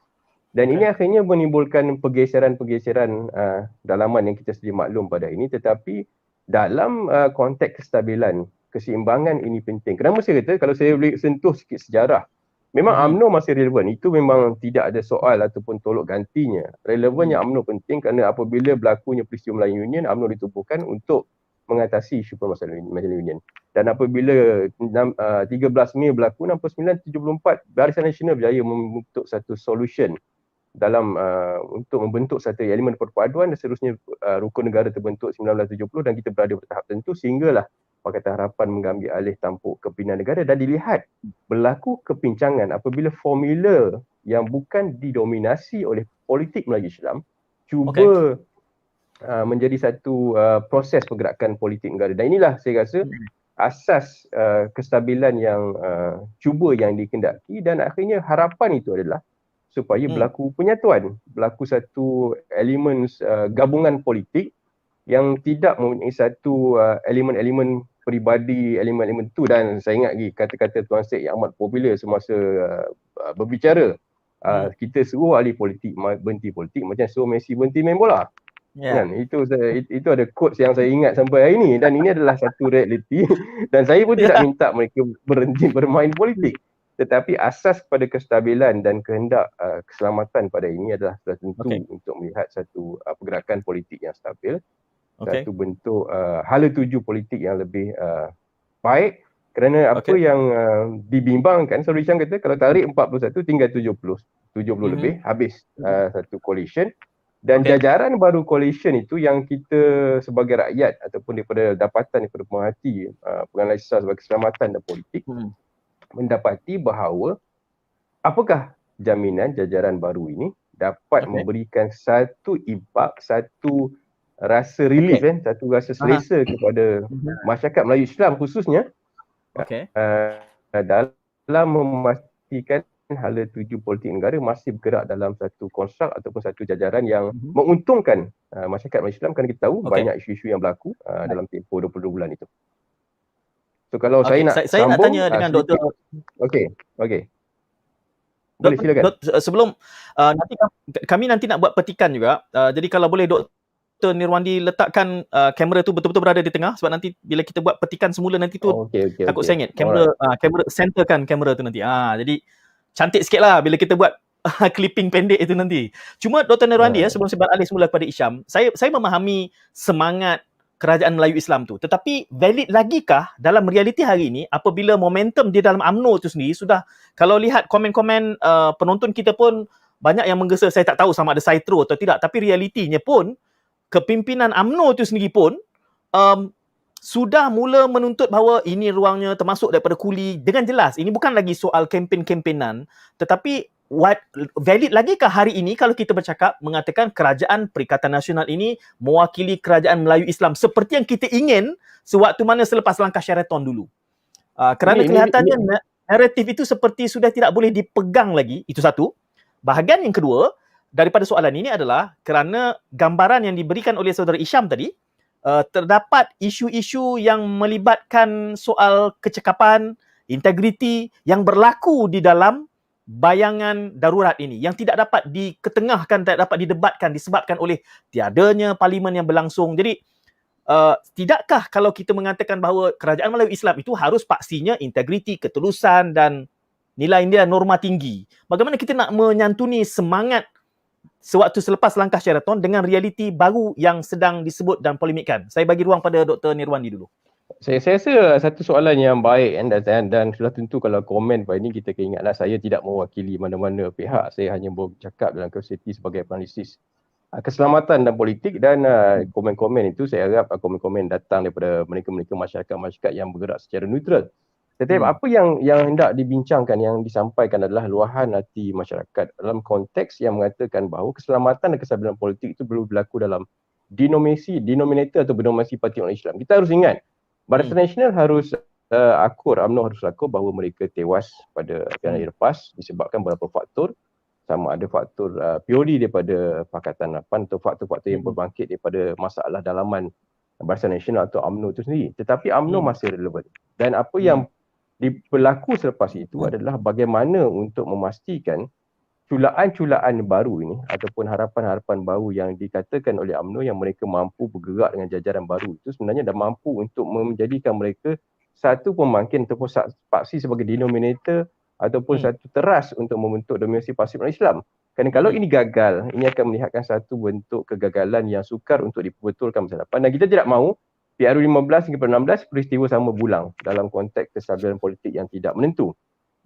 Dan ini akhirnya menimbulkan pergeseran-pergeseran dalaman yang kita sedia maklum pada ini, tetapi dalam konteks kestabilan, keseimbangan ini penting. Kenapa saya kata kalau saya boleh sentuh sikit sejarah, memang UMNO masih relevan. Itu memang tidak ada soal ataupun tolok gantinya. Relevannya UMNO penting kerana apabila berlakunya peristiwa Melayu Union, UMNO ditubuhkan untuk mengatasi isu permasalahan Melayu Union. Dan apabila 13 Mei berlaku, 69-74, Barisan Nasional berjaya membentuk satu solution dalam untuk membentuk satu elemen perpaduan dan seterusnya rukun negara terbentuk 1970 dan kita berada pada tahap tertentu sehinggalah Pakatan Harapan mengambil alih tampuk kepimpinan negara dan dilihat berlaku kepincangan apabila formula yang bukan didominasi oleh politik Melayu Islam cuba menjadi satu proses pergerakan politik negara. Dan inilah saya rasa asas kestabilan yang cuba yang dikendaki, dan akhirnya harapan itu adalah supaya berlaku penyatuan, berlaku satu elemen gabungan politik yang tidak mempunyai satu elemen-elemen peribadi, elemen-elemen tu. Dan saya ingat lagi kata-kata Tuan Syed yang amat popular semasa berbicara, kita suruh ahli politik berhenti politik macam suruh Messi berhenti main bola. Kan? Itu ada quotes yang saya ingat sampai hari ini, dan ini adalah satu realiti dan saya pun tidak minta mereka berhenti bermain politik, tetapi asas kepada kestabilan dan kehendak keselamatan pada ini adalah sudah tentu untuk melihat satu pergerakan politik yang stabil, satu bentuk hala tuju politik yang lebih baik, kerana apa yang dibimbangkan, Selalu Hisham kata kalau tarik 41 tinggal 70 lebih habis satu coalition. Dan jajaran baru coalition itu yang kita sebagai rakyat ataupun daripada dapatan daripada pemerhati penganalisa sebagai keselamatan dan politik mendapati bahawa apakah jaminan jajaran baru ini dapat memberikan satu impak, satu rasa relief, satu rasa selesa kepada masyarakat Melayu Islam khususnya dalam memastikan hala tuju politik negara masih bergerak dalam satu konstruk ataupun satu jajaran yang menguntungkan masyarakat Malaysia Islam, kerana kita tahu banyak isu-isu yang berlaku dalam tempoh 22 bulan itu. So kalau saya nak nak tanya dengan Dr. Boleh silakan. Sebelum kami nanti nak buat petikan juga. Jadi kalau boleh Dr. Nirwandi letakkan kamera tu betul-betul berada di tengah, sebab nanti bila kita buat petikan semula nanti tu takut sengit. Kamera centerkan kamera tu nanti. Jadi cantik sikit lah bila kita buat clipping pendek itu nanti. Cuma Dr. Nirwandi sebelum saya beralih semula kepada Isham, saya memahami semangat kerajaan Melayu Islam tu. Tetapi valid lagikah dalam realiti hari ini apabila momentum di dalam UMNO tu sendiri sudah, kalau lihat komen-komen penonton kita pun banyak yang menggesa, saya tak tahu sama ada Saitro atau tidak, tapi realitinya pun kepimpinan UMNO tu sendiri pun sudah mula menuntut bahawa ini ruangnya termasuk daripada kuli dengan jelas. Ini bukan lagi soal kempen-kempenan, tetapi valid lagikah hari ini kalau kita bercakap mengatakan kerajaan Perikatan Nasional ini mewakili kerajaan Melayu Islam seperti yang kita ingin sewaktu mana selepas langkah Sheraton dulu. Kerana kelihatannya naratif itu seperti sudah tidak boleh dipegang lagi. Itu satu. Bahagian yang kedua daripada soalan ini adalah kerana gambaran yang diberikan oleh saudara Isham tadi, terdapat isu-isu yang melibatkan soal kecekapan, integriti yang berlaku di dalam bayangan darurat ini yang tidak dapat diketengahkan, tidak dapat didebatkan disebabkan oleh tiadanya parlimen yang berlangsung. Jadi tidakkah kalau kita mengatakan bahawa kerajaan Melayu Islam itu harus pastinya integriti, ketulusan dan nilai-nilai norma tinggi, bagaimana kita nak menyantuni semangat sewaktu selepas langkah Sheraton dengan realiti baru yang sedang disebut dan polemikkan? Saya bagi ruang pada Dr. Nirwandi dulu. Saya rasa satu soalan yang baik dan sudah tentu kalau komen pada ini kita kena ingatlah saya tidak mewakili mana-mana pihak. Saya hanya bercakap dalam kapasiti sebagai penalisis keselamatan dan politik, dan komen-komen itu saya harap komen-komen datang daripada mereka-mereka masyarakat yang bergerak secara neutral. Tetapi apa yang hendak dibincangkan, yang disampaikan adalah luahan hati masyarakat dalam konteks yang mengatakan bahawa keselamatan dan kestabilan politik itu perlu berlaku dalam denominator atau denominasi Parti Umat Islam. Kita harus ingat Barisan Nasional harus UMNO harus akur bahawa mereka tewas pada pilihan raya lepas disebabkan beberapa faktor, sama ada faktor purely daripada Pakatan Harapan atau faktor-faktor yang berbangkit daripada masalah dalaman Barisan Nasional atau UMNO itu sendiri. Tetapi UMNO masih relevan. Dan apa yang berlaku selepas itu adalah bagaimana untuk memastikan culaan-culaan baru ini ataupun harapan-harapan baru yang dikatakan oleh UMNO yang mereka mampu bergerak dengan jajaran baru itu sebenarnya dah mampu untuk menjadikan mereka satu pembangkit ataupun paksi sebagai denominator ataupun satu teras untuk membentuk dominasi pasif Islam. Kerana kalau ini gagal, ini akan melihatkan satu bentuk kegagalan yang sukar untuk diperbetulkan masa depan, dan kita tidak mahu PRU 15 hingga 16 peristiwa sama berulang dalam konteks kestabilan politik yang tidak menentu.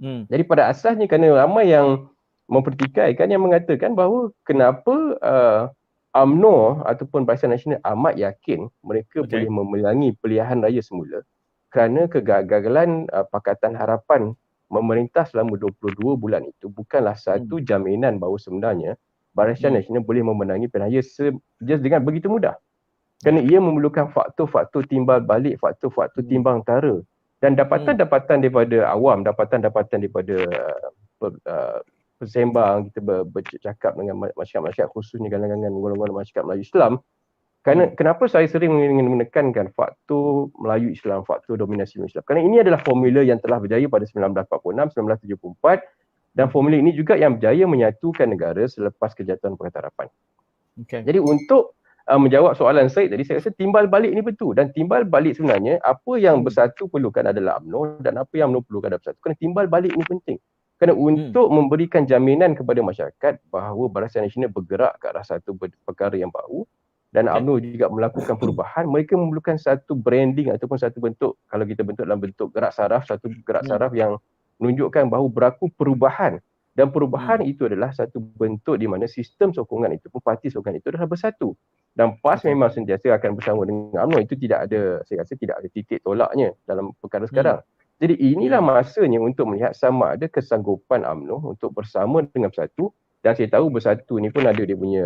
Jadi pada asasnya kerana ramai yang mempertikaikan yang mengatakan bahawa kenapa UMNO ataupun Barisan Nasional amat yakin mereka boleh memenangi pilihan raya semula kerana kegagalan Pakatan Harapan memerintah selama 22 bulan itu bukanlah satu jaminan bahawa sebenarnya Barisan Nasional boleh memenangi pilihan raya just dengan begitu mudah. Kerana ia memerlukan faktor-faktor timbal balik, faktor-faktor timbang tara dan dapatan-dapatan daripada awam, dapatan-dapatan daripada bersembang, kita bercakap dengan masyarakat khususnya kalangan golongan masyarakat Melayu Islam. Kerana kenapa saya sering ingin menekankan faktor Melayu Islam, faktor dominasi Islam? Kerana ini adalah formula yang telah berjaya pada 1946, 1974 dan formula ini juga yang berjaya menyatukan negara selepas kejatuhan Pakatan Harapan. Jadi untuk menjawab soalan Syed tadi, saya rasa timbal balik ini betul, dan timbal balik sebenarnya apa yang Bersatu perlukan adalah UMNO dan apa yang UMNO perlukan adalah Bersatu. Kerana timbal balik ini penting. Kerana untuk memberikan jaminan kepada masyarakat bahawa Barisan Nasional bergerak ke arah satu perkara yang baru dan UMNO juga melakukan perubahan, mereka memerlukan satu branding ataupun satu bentuk, kalau kita bentuk dalam bentuk gerak saraf, satu gerak saraf yang menunjukkan bahawa berlaku perubahan. Dan perubahan itu adalah satu bentuk di mana sistem sokongan itu, parti sokongan itu adalah bersatu. Dan PAS memang sentiasa akan bersama dengan UMNO. Itu tidak ada, saya rasa tidak ada titik tolaknya dalam perkara sekarang. Jadi inilah masanya untuk melihat sama ada kesanggupan UMNO untuk bersama dengan Bersatu. Dan saya tahu Bersatu ni pun ada dia punya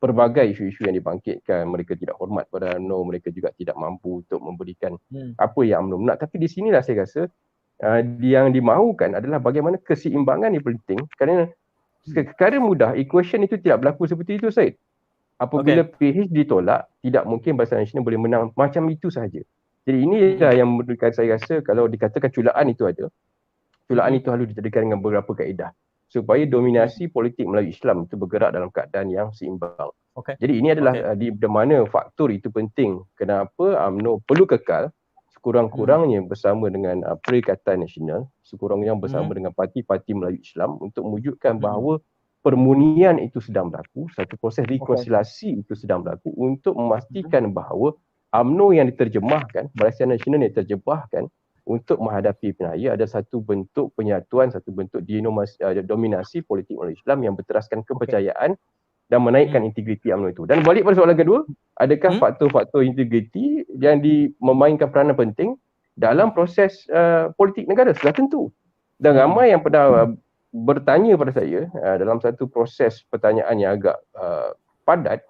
pelbagai isu-isu yang dibangkitkan. Mereka tidak hormat pada UMNO, mereka juga tidak mampu untuk memberikan apa yang UMNO nak. Tapi di sinilah saya rasa yang dimahukan adalah bagaimana keseimbangan ini penting, kerana secara mudah equation itu tidak berlaku seperti itu, Syed. Apabila PH ditolak, tidak mungkin Barisan Nasional boleh menang macam itu sahaja. Jadi inilah yang menurutkan saya rasa kalau dikatakan culaan itu ada, culaan itu harus dijadikan dengan beberapa kaedah supaya dominasi politik Melayu Islam itu bergerak dalam keadaan yang seimbang. Jadi ini adalah di mana faktor itu penting. Kenapa UMNO perlu kekal sekurang-kurangnya bersama dengan Perikatan Nasional, sekurang-kurangnya bersama dengan parti-parti Melayu Islam untuk mewujudkan bahawa permunian itu sedang berlaku, satu proses rekonsiliasi itu sedang berlaku untuk memastikan bahawa UMNO yang diterjemahkan, Barisan Nasional yang diterjemahkan untuk menghadapi pilihan raya ada satu bentuk penyatuan, satu bentuk dominasi politik Melayu Islam yang berteraskan kepercayaan dan menaikkan integriti UMNO itu. Dan balik pada soalan kedua, adakah faktor-faktor integriti yang memainkan peranan penting dalam proses politik negara? Sudah tentu. Dan ramai yang pernah bertanya pada saya dalam satu proses pertanyaan yang agak padat,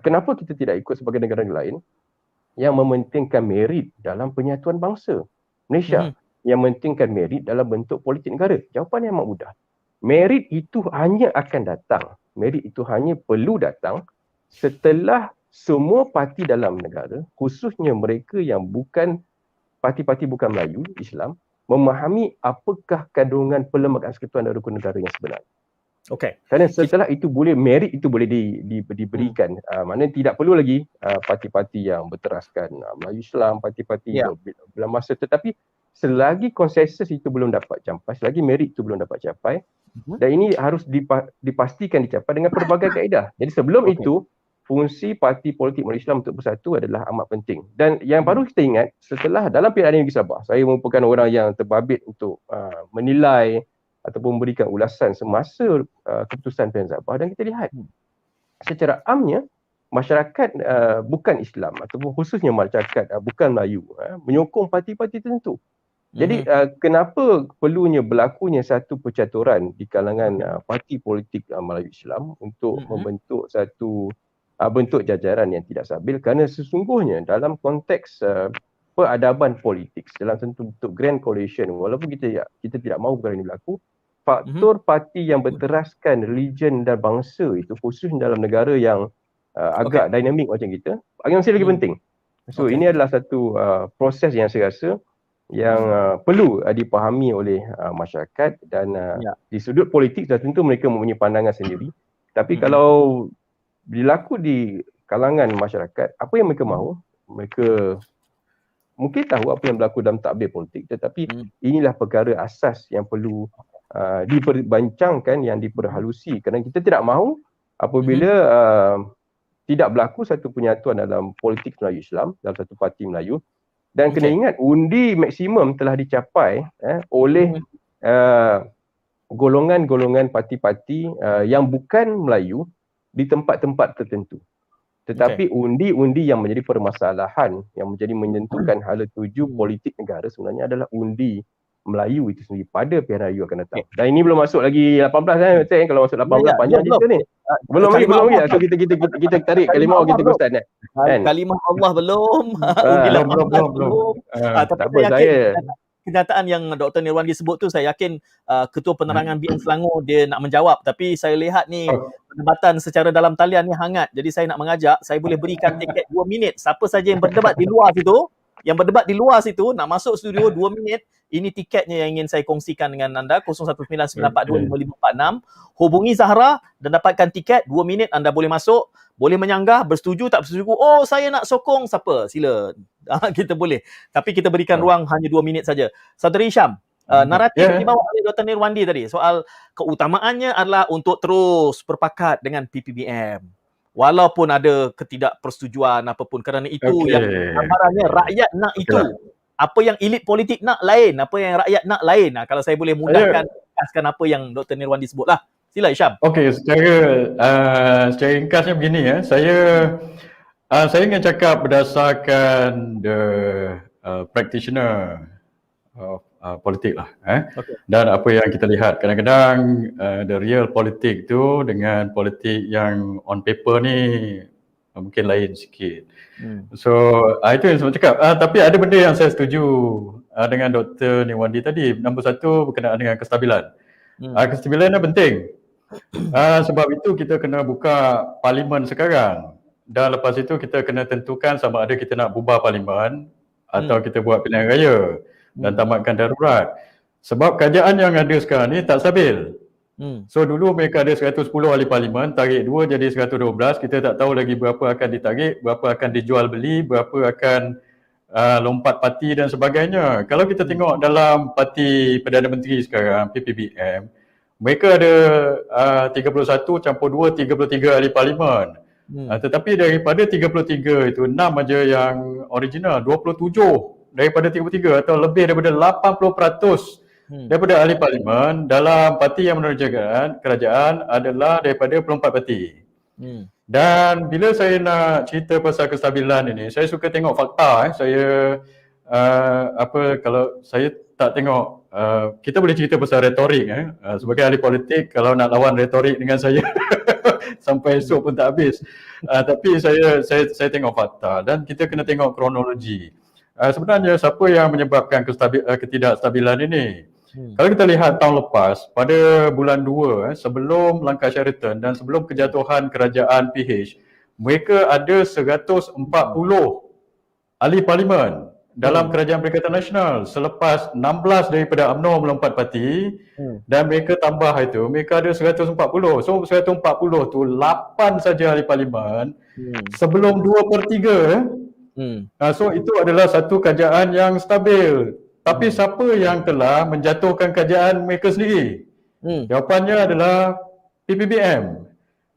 kenapa kita tidak ikut sebagai negara lain yang mementingkan merit dalam penyatuan bangsa Malaysia, yang mementingkan merit dalam bentuk politik negara? Jawapannya amat mudah. Merit itu hanya akan datang, merit itu hanya perlu datang setelah semua parti dalam negara, khususnya mereka yang bukan parti-parti bukan Melayu Islam, memahami apakah kandungan Perlembagaan Persekutuan dan Rukun Negara yang sebenar. Kerana setelah itu boleh, merit itu boleh diberikan. Maknanya tidak perlu lagi parti-parti yang berteraskan Melayu Islam, parti-parti dalam masa, tetapi selagi konsensus itu belum dapat capai, selagi merit itu belum dapat capai, dan ini harus dipastikan dicapai dengan pelbagai kaedah. Jadi sebelum itu, fungsi parti politik Melayu Islam untuk bersatu adalah amat penting. Dan yang baru kita ingat, setelah dalam Pilihan Raya Negeri Sabah, saya merupakan orang yang terbabit untuk menilai ataupun memberikan ulasan semasa keputusan Pilihan Sabah, dan kita lihat secara amnya masyarakat bukan Islam ataupun khususnya masyarakat bukan Melayu menyokong parti-parti tertentu. Jadi kenapa perlunya berlakunya satu percaturan di kalangan parti politik Melayu Islam untuk membentuk satu bentuk jajaran yang tidak stabil? Kerana sesungguhnya dalam konteks peradaban politik, dalam satu bentuk grand coalition, walaupun kita tidak mahu perkara ini berlaku, faktor parti yang berteraskan religion dan bangsa itu, khusus dalam negara yang agak dinamik macam kita, masih lagi penting. So ini adalah satu proses yang saya rasa yang perlu dipahami oleh masyarakat, dan di sudut politik tentu mereka mempunyai pandangan sendiri, tapi kalau berlaku di kalangan masyarakat, apa yang mereka mahu, mereka mungkin tahu apa yang berlaku dalam takbir politik, tetapi inilah perkara asas yang perlu diperbincangkan, yang diperhalusi, kerana kita tidak mahu apabila tidak berlaku satu penyatuan dalam politik Melayu Islam, dalam satu parti Melayu. Dan kena ingat, undi maksimum telah dicapai oleh golongan-golongan parti-parti yang bukan Melayu di tempat-tempat tertentu. Tetapi undi-undi yang menjadi permasalahan, yang menjadi menentukan hala tuju politik negara sebenarnya adalah undi Melayu itu sendiri pada pilihan raya akan datang. Dan ini belum masuk lagi 18 kan Ustaz, kalau masuk 18 panjang cerita ni. Belum lagi. So kita tarik kalimah kita Ustaz ni. Kalimah Allah belum. Belum. Tapi tak apa, saya yakin saya kenyataan yang Dr. Nirwandi sebut tu, saya yakin Ketua Penerangan BN Selangor dia nak menjawab. Tapi saya lihat ni perdebatan secara dalam talian ni hangat. Jadi saya nak mengajak, saya boleh berikan tiket 2 minit. Siapa saja yang berdebat di luar situ, nak masuk studio 2 minit. Ini tiketnya yang ingin saya kongsikan dengan anda, 0199425546. Hubungi Zahra dan dapatkan tiket 2 minit. Anda boleh masuk, boleh menyanggah, bersetuju tak bersetuju. Oh, saya nak sokong, siapa? Sila. Kita boleh. Tapi kita berikan ruang hanya 2 minit saja. Saudari Syam, naratif yang dibawa oleh Dr. Nirwandi tadi, soal keutamaannya adalah untuk terus berpakat dengan PPBM. Walaupun ada ketidakpersetujuan apapun, kerana itu yang gambarannya rakyat nak itu. Apa yang elit politik nak lain, apa yang rakyat nak lain. Kalau saya boleh mudahkan apa yang Dr. Nirwandi sebutlah. Sila Syam. Okey, secara ringkasnya begini ya. Saya ingin cakap berdasarkan the practitioner of politik lah. Dan apa yang kita lihat, kadang-kadang the real politik tu dengan politik yang on paper ni mungkin lain sikit. So itu yang saya cakap. Tapi ada benda yang saya setuju dengan Dr. Nirwandi tadi. Nombor satu berkenaan dengan kestabilan. Kestabilan ni penting. Sebab itu kita kena buka parlimen sekarang. Dan lepas itu kita kena tentukan sama ada kita nak bubar parlimen atau kita buat pilihan raya dan tamatkan darurat. Sebab kerajaan yang ada sekarang ni tak stabil. So dulu mereka ada 110 ahli parlimen, tarik 2 jadi 112. Kita tak tahu lagi berapa akan ditarik, berapa akan dijual beli, berapa akan lompat parti dan sebagainya. Kalau kita tengok dalam parti Perdana Menteri sekarang, PPBM, mereka ada 31 campur 2, 33 ahli parlimen. Tetapi daripada 33 itu 6 aja yang original, 27 daripada 33 atau lebih daripada 80% daripada ahli parlimen dalam parti yang menerjakan kerajaan adalah daripada pelompat parti. Dan bila saya nak cerita pasal kestabilan ini, saya suka tengok fakta. Kalau saya tak tengok, kita boleh cerita pasal retorik. Sebagai ahli politik, kalau nak lawan retorik dengan saya sampai esok pun tak habis. Tapi saya tengok fakta dan kita kena tengok kronologi. Sebenarnya siapa yang menyebabkan ketidakstabilan ini? Kalau kita lihat tahun lepas, pada bulan 2 sebelum langkah Sheraton dan sebelum kejatuhan kerajaan PH, mereka ada 140 ahli parlimen dalam kerajaan Perikatan Nasional selepas 16 daripada UMNO melompat parti dan mereka tambah itu, mereka ada 140. So 140 tu 8 saja ahli parlimen sebelum 2/3. So itu adalah satu kerajaan yang stabil. Tapi siapa yang telah menjatuhkan kerajaan mereka sendiri? Jawapannya adalah PPBM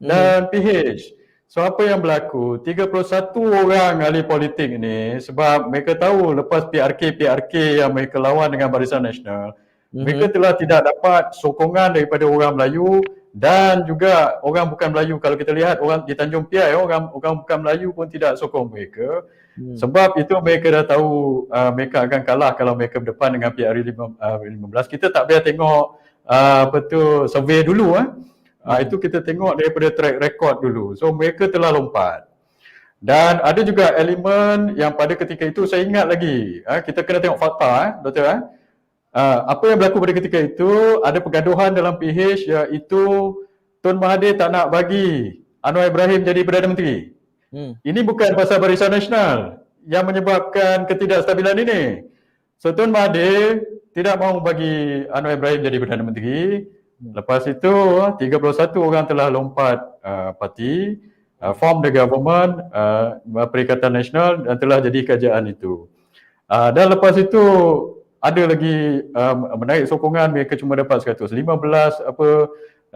dan PH. So apa yang berlaku? 31 orang ahli politik ni, sebab mereka tahu lepas PRK yang mereka lawan dengan Barisan Nasional, mereka telah tidak dapat sokongan daripada orang Melayu dan juga orang bukan Melayu. Kalau kita lihat orang di Tanjung Piai, orang bukan Melayu pun tidak sokong mereka. Sebab itu mereka dah tahu mereka akan kalah kalau mereka berdepan dengan PRU 15. Kita tak payah tengok survey dulu. Itu kita tengok daripada track record dulu. So mereka telah lompat. Dan ada juga elemen yang pada ketika itu saya ingat lagi. Kita kena tengok fakta, Doktor. Apa yang berlaku pada ketika itu, ada pergaduhan dalam PH iaitu Tun Mahathir tak nak bagi Anwar Ibrahim jadi Perdana Menteri. Ini bukan pasal Barisan Nasional yang menyebabkan ketidakstabilan ini. So Tun Mahathir tidak mahu bagi Anwar Ibrahim jadi Perdana Menteri. Lepas itu 31 orang telah lompat parti, form the government, Perikatan Nasional dan telah jadi kerajaan itu. Dan lepas itu ada lagi menarik sokongan, mereka cuma dapat 115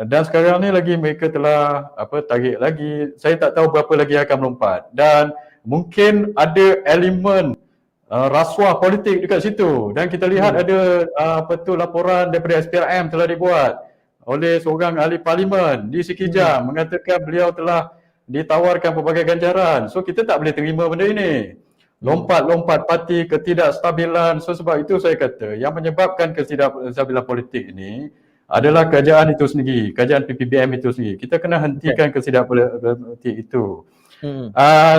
dan sekarang ni lagi mereka telah tarik lagi. Saya tak tahu berapa lagi akan melompat dan mungkin ada elemen rasuah politik dekat situ. Dan kita lihat ada laporan daripada SPRM telah dibuat oleh seorang ahli parlimen di Sikijang mengatakan beliau telah ditawarkan pelbagai ganjaran. So kita tak boleh terima benda ini. lompat-lompat parti, ketidakstabilan. So sebab itu saya kata yang menyebabkan ketidakstabilan politik ini adalah kerajaan itu sendiri, kerajaan PPBM itu sendiri. Kita kena hentikan ketidakstabilan politik itu.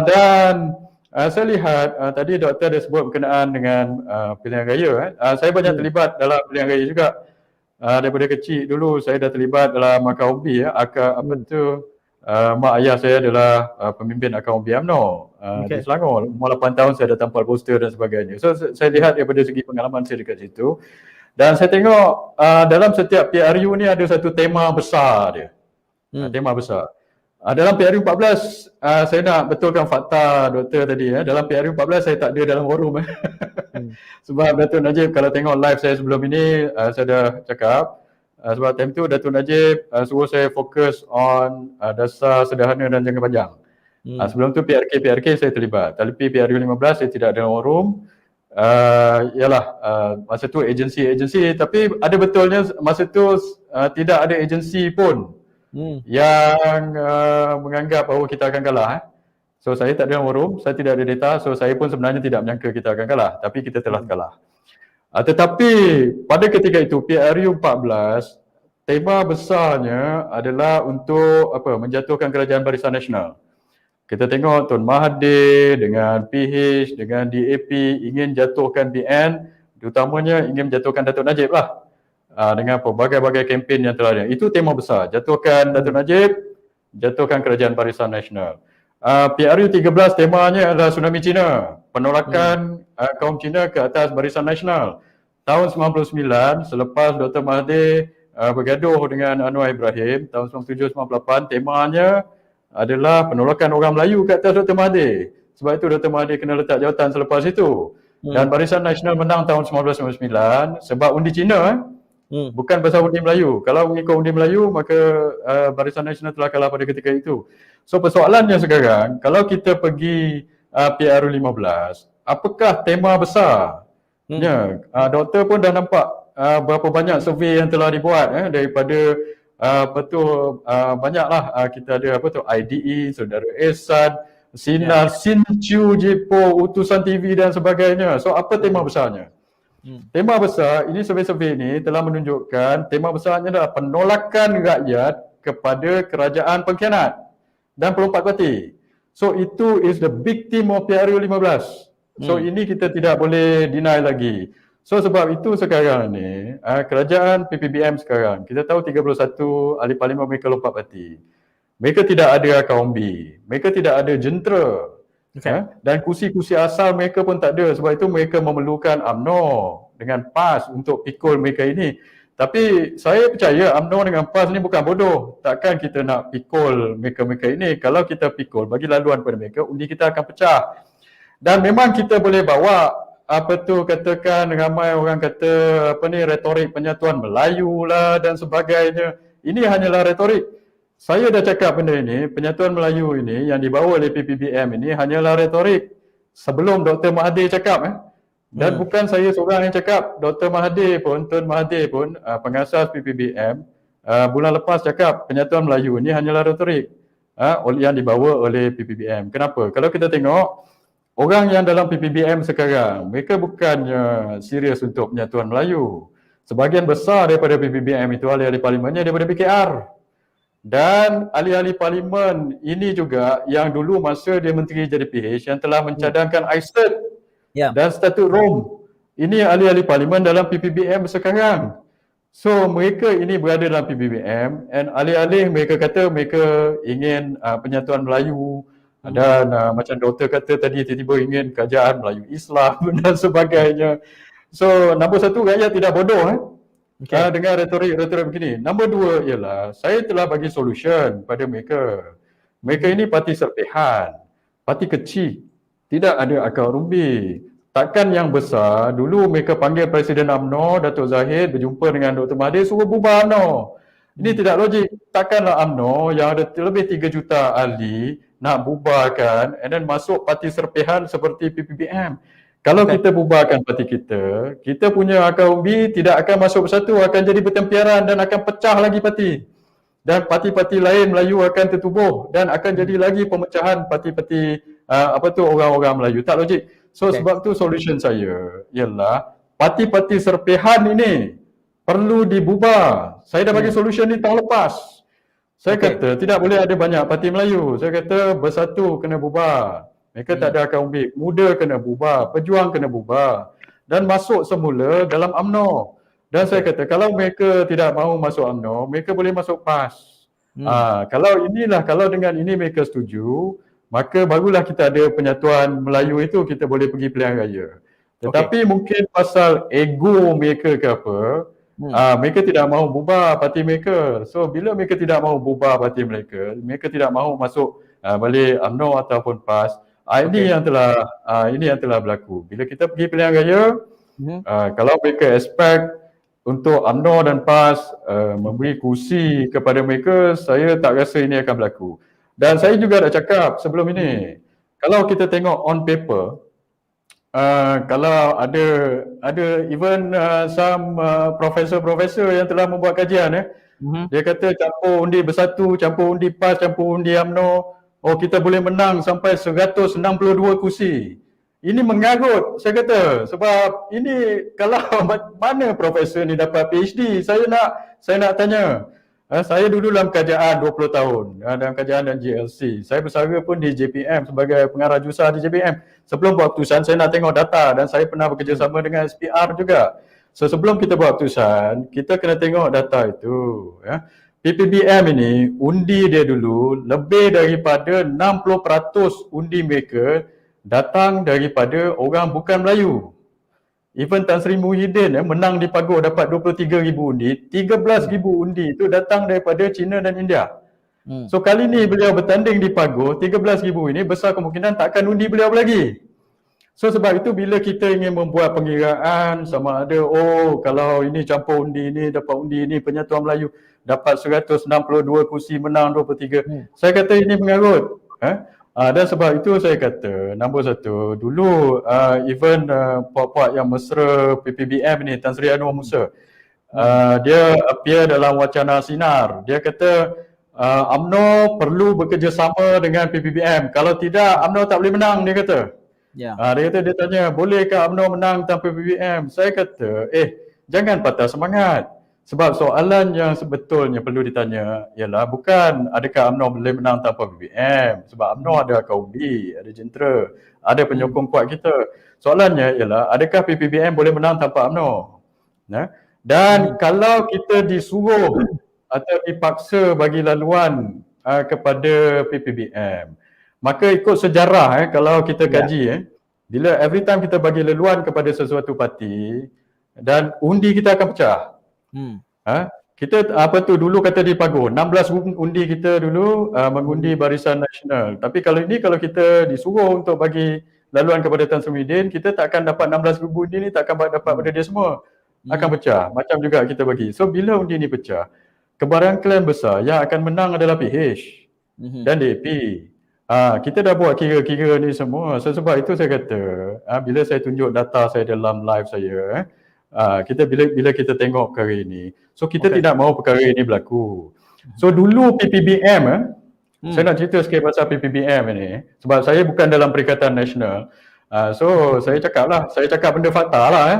Dan saya lihat tadi doktor ada sebut berkenaan dengan pilihan raya. Saya banyak terlibat dalam pilihan raya juga. Daripada kecil dulu saya dah terlibat dalam akar umbi. Mak ayah saya adalah pemimpin akar umbi UMNO di Selangor. Umur 8 tahun saya dah tampal poster dan sebagainya. So saya lihat daripada segi pengalaman saya dekat situ. Dan saya tengok dalam setiap PRU ni ada satu tema besar dia. Tema besar. Dalam PRU 14, saya nak betulkan fakta doktor tadi. Dalam PRU 14 saya tak ada dalam war room. Sebab Datuk Najib kalau tengok live saya sebelum ini, saya dah cakap. Sebab time tu Datuk Najib suruh saya fokus on dasar sederhana dan jangka panjang. Sebelum tu PRK saya terlibat. Tapi PRU 15 saya tidak ada war room. Masa tu agensi, tapi ada betulnya masa tu tidak ada agensi pun yang menganggap bahawa kita akan kalah. So saya tak ada war room, saya tidak ada data, so saya pun sebenarnya tidak menyangka kita akan kalah, tapi kita telah kalah. Tetapi pada ketika itu PRU 14, tema besarnya adalah untuk menjatuhkan kerajaan Barisan Nasional. Kita tengok Tun Mahathir dengan PH, dengan DAP ingin jatuhkan BN, terutamanya ingin menjatuhkan Datuk Najib lah. Dengan pelbagai-bagai kempen yang telah ada. Itu tema besar, jatuhkan Datuk Najib, jatuhkan kerajaan Barisan Nasional. PRU 13 temanya adalah tsunami Cina, penolakan kaum Cina ke atas Barisan Nasional. Tahun 99 selepas Dr. Mahathir bergaduh dengan Anwar Ibrahim, tahun 97-98 temanya adalah penolakan orang Melayu ke atas Dr. Mahathir. Sebab itu Dr. Mahathir kena letak jawatan selepas itu. Dan Barisan Nasional menang tahun 1999 sebab undi Cina, bukan pasal undi Melayu. Kalau mengikut undi Melayu, maka Barisan Nasional telah kalah pada ketika itu. So persoalannya sekarang, kalau kita pergi PRU 15, apakah tema besar? Doktor pun dah nampak berapa banyak survey yang telah dibuat daripada banyaklah kita ada IDE, Saudara Ehsan, Sinar, Sincu, Jipo, Utusan TV dan sebagainya. So apa tema besarnya? Tema besar, ini survey-survey ini telah menunjukkan tema besarnya adalah penolakan rakyat kepada kerajaan pengkhianat dan pelompat parti. So itu is the big theme of PRU 15. So ini kita tidak boleh deny lagi. So sebab itu sekarang ni kerajaan PPBM sekarang, kita tahu 31 ahli parlimen mereka lompat parti. Mereka tidak ada akar umbi, mereka tidak ada jentera. Dan kursi-kursi asal mereka pun tak ada. Sebab itu mereka memerlukan UMNO dengan PAS untuk pikul mereka ini. Tapi saya percaya UMNO dengan PAS ni bukan bodoh. Takkan kita nak pikul mereka-mereka ini. Kalau kita pikul, bagi laluan kepada mereka, undi kita akan pecah. Dan memang kita boleh bawa katakan ramai orang kata retorik penyatuan Melayu lah dan sebagainya. Ini hanyalah retorik. Saya dah cakap benda ini, penyatuan Melayu ini yang dibawa oleh PPBM ini hanyalah retorik. Sebelum Dr. Mahathir cakap dan bukan saya seorang yang cakap, Dr. Mahathir pun, Tun Mahathir pun, pengasas PPBM, bulan lepas cakap penyatuan Melayu ini hanyalah retorik yang dibawa oleh PPBM. Kenapa? Kalau kita tengok, orang yang dalam PPBM sekarang, mereka bukannya serius untuk penyatuan Melayu. Sebahagian besar daripada PPBM itu ahli-ahli parlimennya daripada PKR. Dan ahli-ahli parlimen ini juga yang dulu masa dia menteri jadi PH yang telah mencadangkan ICET dan statut Rom. Ini ahli-ahli parlimen dalam PPBM sekarang. So mereka ini berada dalam PPBM dan alih-alih mereka kata mereka ingin penyatuan Melayu dan macam doktor kata tadi tiba-tiba ingin kerajaan Melayu Islam dan sebagainya. So nombor satu, rakyat tidak bodoh dengan retorik begini. Nombor dua ialah saya telah bagi solution pada mereka. Mereka ini parti serpihan, parti kecil, tidak ada akar umbi. Takkan yang besar, dulu mereka panggil Presiden UMNO, Datuk Zahid berjumpa dengan Dr. Mahathir suruh bubar UMNO. Ini tidak logik. Takkanlah UMNO yang ada lebih 3 juta ahli nak bubarkan and then masuk parti serpihan seperti PPBM. Kalau kita bubarkan parti kita punya akar umbi tidak akan masuk bersatu, akan jadi bertempiaran dan akan pecah lagi parti. Dan parti-parti lain Melayu akan tertubuh dan akan jadi lagi pemecahan parti-parti orang-orang Melayu. Tak logik. So sebab tu solution saya ialah parti-parti serpihan ini perlu dibubar. Saya dah bagi solution ni tahun lepas. Saya kata tidak boleh ada banyak parti Melayu. Saya kata bersatu kena bubar. Mereka tak ada akal umbik. Muda kena bubar, pejuang kena bubar dan masuk semula dalam UMNO. Dan saya kata kalau mereka tidak mahu masuk UMNO, mereka boleh masuk PAS. Kalau dengan ini mereka setuju, maka barulah kita ada penyatuan Melayu itu, kita boleh pergi pilihan raya. Tetapi mungkin pasal ego mereka ke apa, mereka tidak mahu bubar parti mereka. So bila mereka tidak mahu bubar parti mereka tidak mahu masuk balik UMNO ataupun PAS. Ini yang telah berlaku. Bila kita pergi pilihan raya, kalau mereka expect untuk UMNO dan PAS memberi kursi kepada mereka, saya tak rasa ini akan berlaku. Dan saya juga dah cakap sebelum ini, kalau kita tengok on paper, kalau ada even some profesor yang telah membuat kajian, dia kata campur undi bersatu, campur undi PAS, campur undi UMNO, kita boleh menang sampai 162 kursi. Ini mengarut, saya kata, sebab ini kalau mana profesor ni dapat PhD? Saya nak tanya. Saya dulu dalam kerajaan 20 tahun, dalam kerajaan dan GLC. Saya bersara pun di JPM sebagai pengarah jurusan di JPM. Sebelum buat keputusan, saya nak tengok data dan saya pernah bekerjasama dengan SPR juga. So sebelum kita buat keputusan, kita kena tengok data itu. PPBM ini, undi dia dulu lebih daripada 60% undi mereka datang daripada orang bukan Melayu. Even Tan Sri Muhyiddin menang di Pagoh dapat 23,000 undi, 13,000 undi itu datang daripada China dan India. So kali ni beliau bertanding di Pagoh, 13,000 ini besar kemungkinan takkan undi beliau lagi. So sebab itu bila kita ingin membuat pengiraan sama ada kalau ini campur undi ini, dapat undi ini, penyatuan Melayu dapat 162 kursi, menang 23. Saya kata ini mengarut. Dan sebab itu saya kata, nombor satu, dulu even puak-puak yang mesra PPBM ni, Tan Sri Anwar Musa, dia appear dalam wacana Sinar. Dia kata UMNO perlu bekerjasama dengan PPBM. Kalau tidak, UMNO tak boleh menang, dia kata. Dia tanya, bolehkah UMNO menang tanpa PPBM? Saya kata, jangan patah semangat. Sebab soalan yang sebetulnya perlu ditanya ialah bukan adakah UMNO boleh menang tanpa PPBM. Sebab UMNO ada kaundi, ada jentera, ada penyokong kuat kita. Soalannya ialah adakah PPBM boleh menang tanpa UMNO? Dan kalau kita disuruh atau dipaksa bagi laluan kepada PPBM, maka ikut sejarah kalau kita kaji, bila every time kita bagi laluan kepada sesuatu parti dan undi kita akan pecah. Kita dulu kata di Pagoh 16 undi kita dulu mengundi Barisan Nasional. Tapi kalau kita disuruh untuk bagi laluan kepada Tan Sri Muhyiddin, kita tak akan dapat 16,000 undi ni, tak akan dapat pada dia semua. Akan pecah. Macam juga kita bagi. So bila undi ni pecah, kebarangkalian besar yang akan menang adalah PH dan DAP. Kita dah buat kira-kira ni semua. So, sebab itu saya kata, bila saya tunjuk data saya dalam live saya, bila kita tengok perkara ini, so kita tidak mahu perkara ini berlaku. So dulu PPBM, saya nak cerita sikit pasal PPBM ini, sebab saya bukan dalam Perikatan Nasional. So saya cakap benda fakta lah.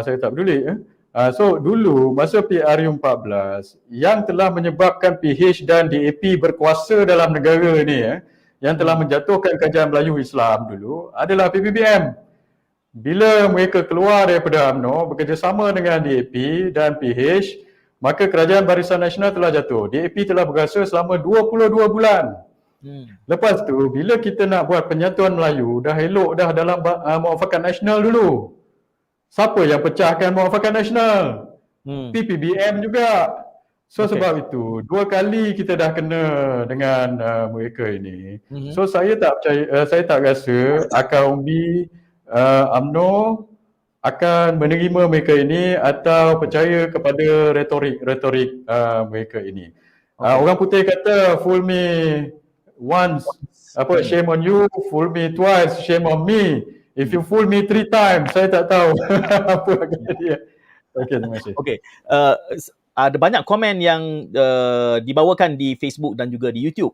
Saya tak peduli. So dulu masa PRU 14 yang telah menyebabkan PH dan DAP berkuasa dalam negara ini, yang telah menjatuhkan Kerajaan Melayu Islam dulu adalah PPBM. Bila mereka keluar daripada UMNO bekerjasama dengan DAP dan PH, maka Kerajaan Barisan Nasional telah jatuh. DAP telah berkuasa selama 22 bulan. Lepas tu bila kita nak buat penyatuan Melayu, dah elok dah dalam Muafakat Nasional dulu. Siapa yang pecahkan Muafakat Nasional? PPBM juga. So sebab itu 2 kali kita dah kena dengan mereka ini. So saya tak percaya, saya tak rasa akal umbi UMNO akan menerima mereka ini atau percaya kepada retorik mereka ini. Orang putih kata fool me once, shame on you, fool me twice, shame on me. If you fool me 3 times, saya tak tahu apa kata dia. Okey, terima kasih. Okey. Ada banyak komen yang dibawakan di Facebook dan juga di YouTube.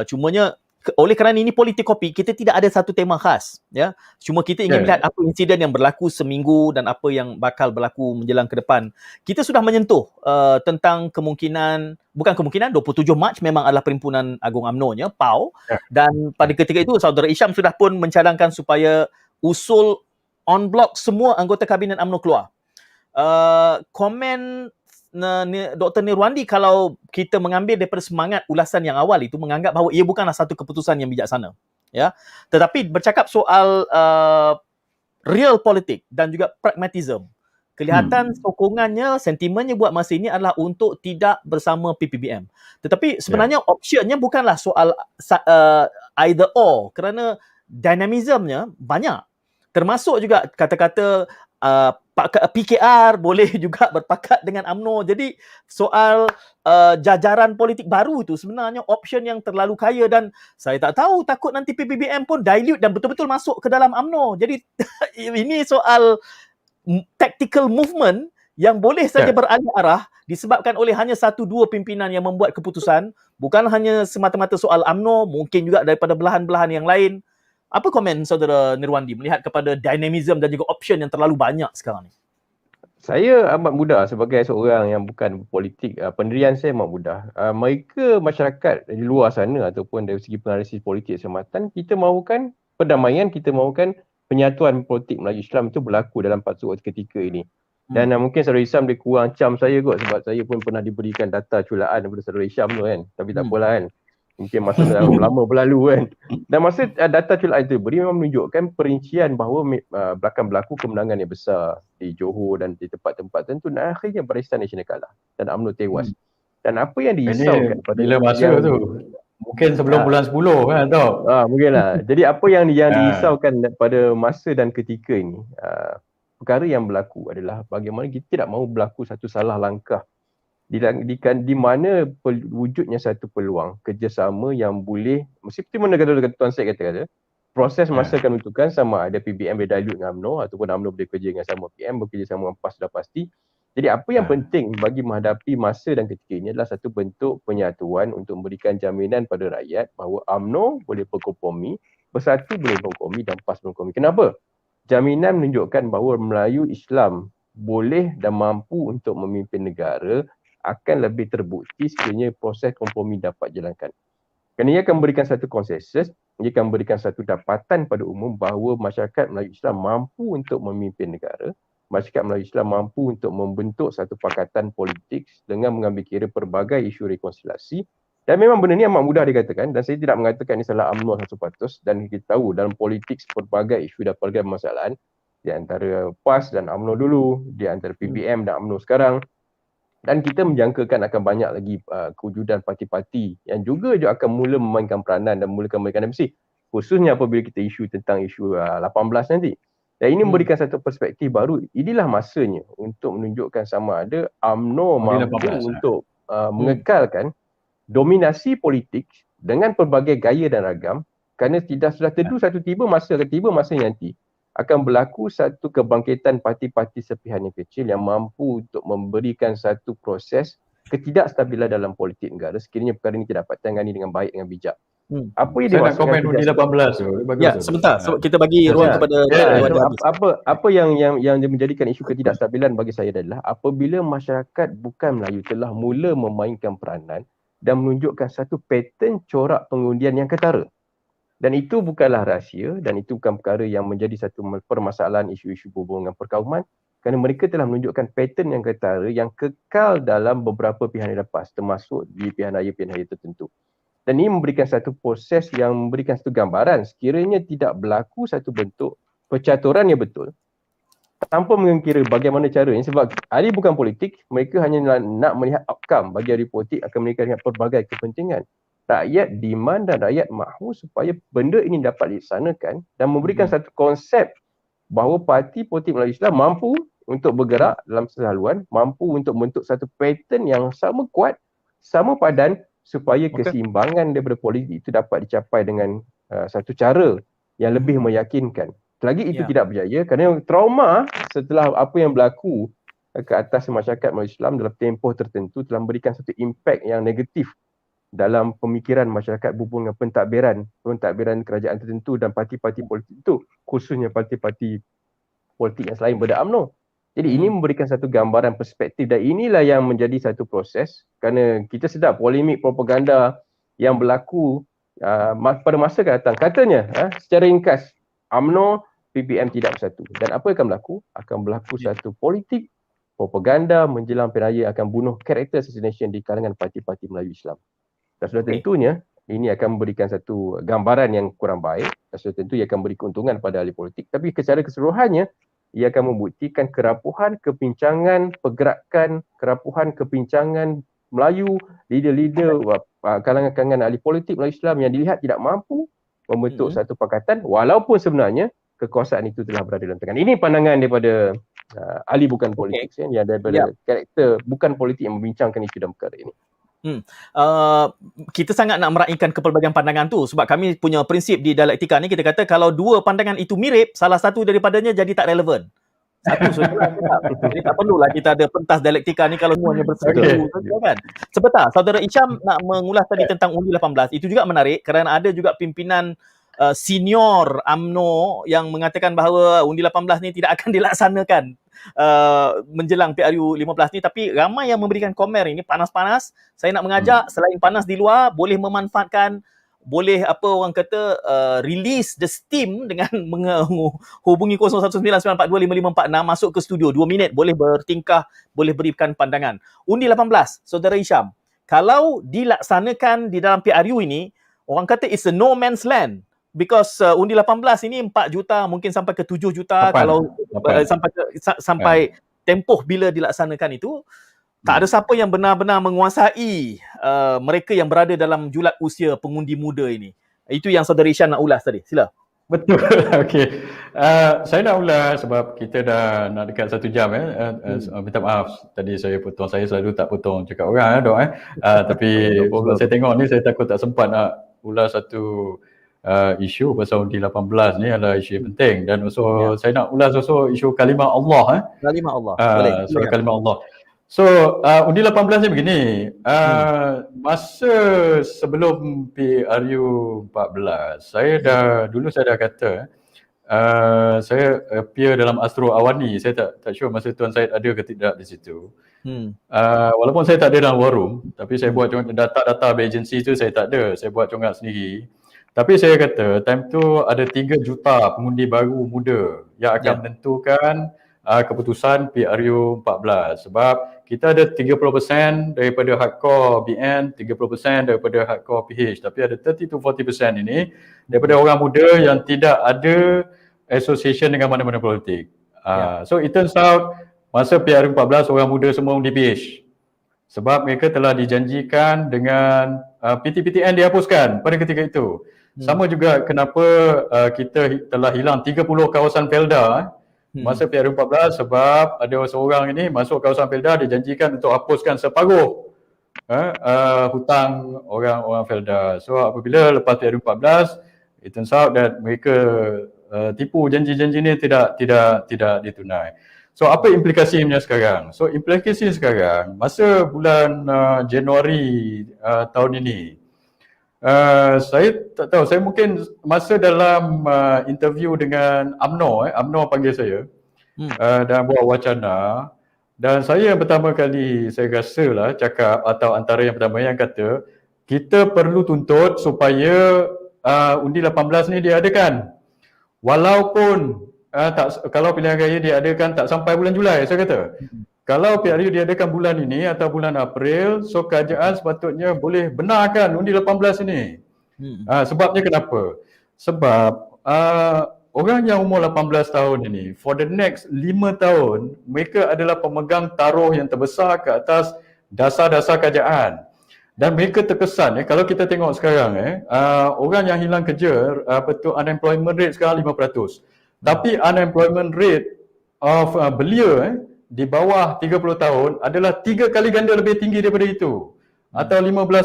Cumanya oleh kerana ini politikopi, kita tidak ada satu tema khas, ya. Cuma kita ingin melihat apa insiden yang berlaku seminggu dan apa yang bakal berlaku menjelang ke depan. Kita sudah menyentuh tentang bukan kemungkinan 27 Mac memang adalah Perhimpunan Agung UMNO-nya, PAU, dan pada ketika itu saudara Isham sudah pun mencadangkan supaya usul on block semua anggota kabinet UMNO keluar. Komen Dr. Nirwandi, kalau kita mengambil daripada semangat ulasan yang awal itu, menganggap bahawa ia bukanlah satu keputusan yang bijaksana, ya. Tetapi bercakap soal real politik dan juga pragmatism, kelihatan sokongannya, sentimennya buat masa ini adalah untuk tidak bersama PPBM. Tetapi sebenarnya optionnya bukanlah soal either or, kerana dinamismnya banyak. Termasuk juga kata-kata PKR boleh juga berpakat dengan UMNO. Jadi soal jajaran politik baru itu sebenarnya option yang terlalu kaya, dan saya tak tahu, takut nanti PPBM pun dilute dan betul-betul masuk ke dalam UMNO. Jadi ini soal tactical movement yang boleh saja beralih arah disebabkan oleh hanya 1-2 pimpinan yang membuat keputusan, bukan hanya semata-mata soal UMNO, mungkin juga daripada belahan-belahan yang lain. Apa komen saudara Nirwandi melihat kepada dinamism dan juga option yang terlalu banyak sekarang ni? Saya amat mudah sebagai seorang yang bukan politik, pendirian saya amat mudah. Mereka, masyarakat di luar sana ataupun dari segi penalisis politik sematan, kita mahukan perdamaian, kita mahukan penyatuan politik Melayu Islam itu berlaku dalam patut ketika ini. Dan mungkin saudara Isham dia kurang cam saya kot, sebab saya pun pernah diberikan data culaan daripada saudara Isham tu kan. Tapi tak apalah kan. Mungkin masa dah lama berlalu kan. Dan masa data culaan itu beri memang menunjukkan perincian bahawa belakang berlaku kemenangan yang besar di Johor dan di tempat-tempat tertentu, dan akhirnya Barisan Nasional kalah dan UMNO tewas. Dan apa yang dirisaukan pada bila masa tu mungkin sebelum bulan 10 kan tau. Mungkinlah. Jadi apa yang dirisaukan pada masa dan ketika ini, perkara yang berlaku adalah bagaimana kita tidak mahu berlaku satu salah langkah di mana wujudnya satu peluang kerjasama yang boleh, seperti mana kata Tuan Syed kata, proses masa akan menentukan sama ada PBM boleh dilute dengan UMNO ataupun UMNO boleh kerja dengan sama PM, bekerja sama dengan PAS sudah pasti. Jadi apa yang penting bagi menghadapi masa dan ketika ini adalah satu bentuk penyatuan untuk memberikan jaminan pada rakyat bahawa UMNO boleh berkompromi, Bersatu boleh berkompromi dan PAS berkompromi. Kenapa? Jaminan menunjukkan bahawa Melayu Islam boleh dan mampu untuk memimpin negara akan lebih terbukti sekiranya proses kompromi dapat jalankan. Kerana ia akan memberikan satu konsensus, ia akan memberikan satu dapatan pada umum bahawa masyarakat Melayu Islam mampu untuk memimpin negara, masyarakat Melayu Islam mampu untuk membentuk satu pakatan politik dengan mengambil kira pelbagai isu rekonsiliasi. Dan memang benda ni amat mudah dikatakan, dan saya tidak mengatakan ini salah UMNO 100%, dan kita tahu dalam politik pelbagai isu dan pelbagai permasalahan di antara PAS dan UMNO dulu, di antara PBM dan UMNO sekarang. Dan kita menjangkakan akan banyak lagi kewujudan parti-parti yang juga akan mula memainkan peranan dan mulakan memberikan MC. Khususnya apabila kita isu tentang isu 18 nanti. Dan ini memberikan satu perspektif baru. Inilah masanya untuk menunjukkan sama ada UMNO mampu untuk mengekalkan dominasi politik dengan pelbagai gaya dan ragam, kerana sudah tedu satu tiba masa nanti akan berlaku satu kebangkitan parti-parti sepihan yang kecil yang mampu untuk memberikan satu proses ketidakstabilan dalam politik negara sekiranya perkara ini tidak dapat tangani dengan baik, dengan bijak. Apa yang saya nak komen Undi 18 tu. Ya, sebentar. Kita bagi ruang kepada apa yang menjadikan isu ketidakstabilan bagi saya adalah apabila masyarakat bukan Melayu telah mula memainkan peranan dan menunjukkan satu pattern corak pengundian yang ketara. Dan itu bukanlah rahsia dan itu bukan perkara yang menjadi satu permasalahan isu-isu berhubungan dengan perkauman, kerana mereka telah menunjukkan pattern yang ketara yang kekal dalam beberapa pilihan yang lepas, termasuk di pilihan raya tertentu. Dan ini memberikan satu proses yang memberikan satu gambaran sekiranya tidak berlaku satu bentuk percaturan yang betul tanpa mengkira bagaimana caranya, sebab ahli bukan politik, mereka hanya nak melihat outcome. Bagi ahli politik akan melihat pelbagai kepentingan. Rakyat demand dan rakyat mahu supaya benda ini dapat dilaksanakan dan memberikan satu konsep bahawa parti politik Melayu Islam mampu untuk bergerak dalam sehaluan, mampu untuk membentuk satu pattern yang sama kuat, sama padan supaya keseimbangan daripada politik itu dapat dicapai dengan satu cara yang lebih meyakinkan. Selagi itu tidak berjaya, kerana trauma setelah apa yang berlaku ke atas masyarakat Melayu Islam dalam tempoh tertentu telah memberikan satu impak yang negatif dalam pemikiran masyarakat berhubung dengan pentadbiran kerajaan tertentu dan parti-parti politik itu, khususnya parti-parti politik yang selain daripada UMNO. Jadi ini memberikan satu gambaran perspektif dan inilah yang menjadi satu proses kerana kita sedar polemik propaganda yang berlaku pada masa akan datang. Katanya secara ringkas, UMNO PPM tidak bersatu. Dan apa akan berlaku? Akan berlaku satu politik propaganda menjelang pilihan raya akan bunuh character assassination di kalangan parti-parti Melayu Islam. Dan sudah tentunya ini akan memberikan satu gambaran yang kurang baik dan sudah tentu ia akan beri keuntungan pada ahli politik. Tapi secara keseluruhannya ia akan membuktikan kerapuhan kepincangan pergerakan, kerapuhan kepincangan Melayu, leader-leader kalangan-kalangan ahli politik Melayu Islam yang dilihat tidak mampu membentuk satu pakatan walaupun sebenarnya kekuasaan itu telah berada dalam tangan. Ini pandangan daripada ahli bukan politik yang daripada karakter bukan politik yang membincangkan isu dalam perkara ini. Kita sangat nak meraihkan kepelbagaian pandangan tu sebab kami punya prinsip di dialektika ni, kita kata kalau dua pandangan itu mirip, salah satu daripadanya jadi tak relevan. Satu sajalah. Jadi tak perlulah kita ada pentas dialektika ni kalau semuanya bersatu kan. Sebentar, Saudara Isham nak mengulas tadi tentang Undi 18. Itu juga menarik kerana ada juga pimpinan senior UMNO yang mengatakan bahawa Undi 18 ni tidak akan dilaksanakan menjelang PRU 15 ni, tapi ramai yang memberikan komen ini panas-panas. Saya nak mengajak selain panas di luar, boleh memanfaatkan, boleh release the steam dengan hubungi 0199425546 masuk ke studio 2 minit, boleh bertingkah, boleh berikan pandangan. Undi 18, Saudara Isham, kalau dilaksanakan di dalam PRU ini, orang kata it's a no man's land. Because undi 18 ini 4 juta mungkin sampai ke 7 juta 8. Sampai tempoh bila dilaksanakan itu tak ada siapa yang benar-benar menguasai mereka yang berada dalam julat usia pengundi muda ini. Itu yang Saudara Ishan nak ulas tadi. Sila. Betul. Okey. Saya nak ulas sebab kita dah nak dekat 1 jam minta maaf tadi saya potong. Saya selalu tak potong cakap orang dok tapi saya tengok ni saya takut tak sempat nak ulas satu isu pasal undi 18 ni adalah isu yang penting dan saya nak ulas isu kalimah Allah kalimah Allah. Boleh. Surah kalimah Allah. So undi 18 ni begini, masa sebelum PRU 14 saya dah kata saya appear dalam Astro Awani. Saya tak sure masa Tuan Syed ada ke tidak di situ. Walaupun saya tak ada dalam war room, tapi saya buat data agensi tu saya tak ada, saya buat congak sendiri. Tapi saya kata time tu ada 3 juta pengundi baru muda yang akan menentukan keputusan PRU 14 sebab kita ada 30% daripada hardcore BN, 30% daripada hardcore PH, tapi ada 30-40% ini daripada orang muda yang tidak ada association dengan mana-mana politik. So it turns out masa PRU 14 orang muda semua undi PH sebab mereka telah dijanjikan dengan PTPTN dihapuskan pada ketika itu. Sama juga kenapa kita telah hilang 30 kawasan Felda masa PRU 14 sebab ada seorang ini masuk kawasan Felda dijanjikan untuk hapuskan separuh hutang orang-orang Felda. So apabila lepas PRU 14 it turns out that mereka tipu janji-janji ni tidak ditunai. So apa implikasinya sekarang? So implikasi sekarang masa bulan Januari tahun ini saya tak tahu, saya mungkin masa dalam interview dengan UMNO, UMNO panggil saya dan buat wacana dan saya pertama kali saya rasalah cakap atau antara yang pertama yang kata kita perlu tuntut supaya undi 18 ni diadakan walaupun kalau pilihan raya diadakan tak sampai bulan Julai. Saya kata kalau PRU diadakan bulan ini atau bulan April, so kerajaan sepatutnya boleh benarkan undi 18 ini. Sebabnya kenapa? Sebab orang yang umur 18 tahun ini, for the next 5 tahun, mereka adalah pemegang taruh yang terbesar ke atas dasar-dasar kerajaan. Dan mereka terkesan, kalau kita tengok sekarang, orang yang hilang kerja, unemployment rate sekarang 5%. Tapi unemployment rate of belia, di bawah 30 tahun adalah 3 kali ganda lebih tinggi daripada itu atau 15%.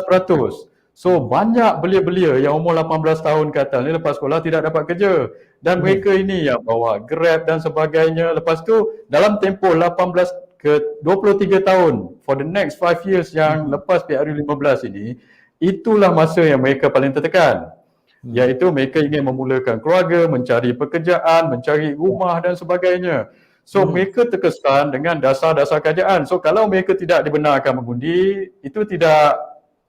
So banyak belia-belia yang umur 18 tahun ke atas ni lepas sekolah tidak dapat kerja dan mereka ini yang bawa Grab dan sebagainya. Lepas tu dalam tempoh 18 ke 23 tahun for the next 5 years yang lepas PRU 15 ini, itulah masa yang mereka paling tertekan. Iaitu mereka ingin memulakan keluarga, mencari pekerjaan, mencari rumah dan sebagainya. So mereka terkesan dengan dasar-dasar kerajaan. So kalau mereka tidak dibenarkan mengundi, itu tidak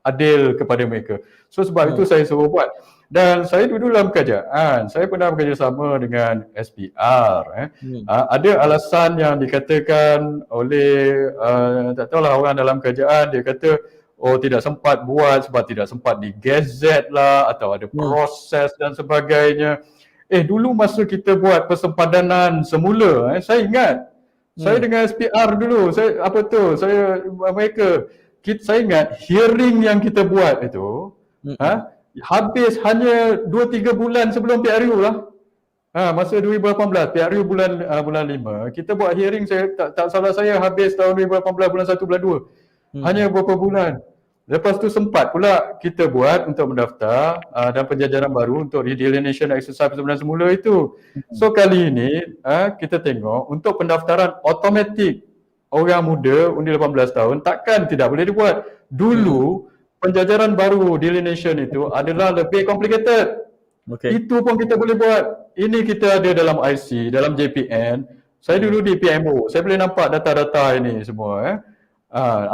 adil kepada mereka. So sebab itu saya suruh buat. Dan saya dulu dalam kerajaan, saya pernah bekerjasama dengan SPR. Ada alasan yang dikatakan oleh, tak tahulah orang dalam kerajaan, dia kata, oh tidak sempat buat sebab tidak sempat digazet lah atau ada proses dan sebagainya. Dulu masa kita buat persempadanan semula, saya ingat, saya dengan SPR dulu, saya ingat hearing yang kita buat itu, habis hanya 2-3 bulan sebelum PRU lah. Masa 2018, PRU bulan 5, kita buat hearing, saya tak salah saya habis tahun 2018 bulan 1 bulan 2. Hanya beberapa bulan. Lepas tu sempat pula kita buat untuk mendaftar dan penjajaran baru untuk delineation exercise persempadanan semula itu. So kali ini kita tengok untuk pendaftaran automatik orang muda undi 18 tahun takkan tidak boleh dibuat. Dulu penjajaran baru delineation itu adalah lebih complicated. Itu pun kita boleh buat. Ini kita ada dalam IC, dalam JPN. Saya dulu di PMO. Saya boleh nampak data-data ini semua.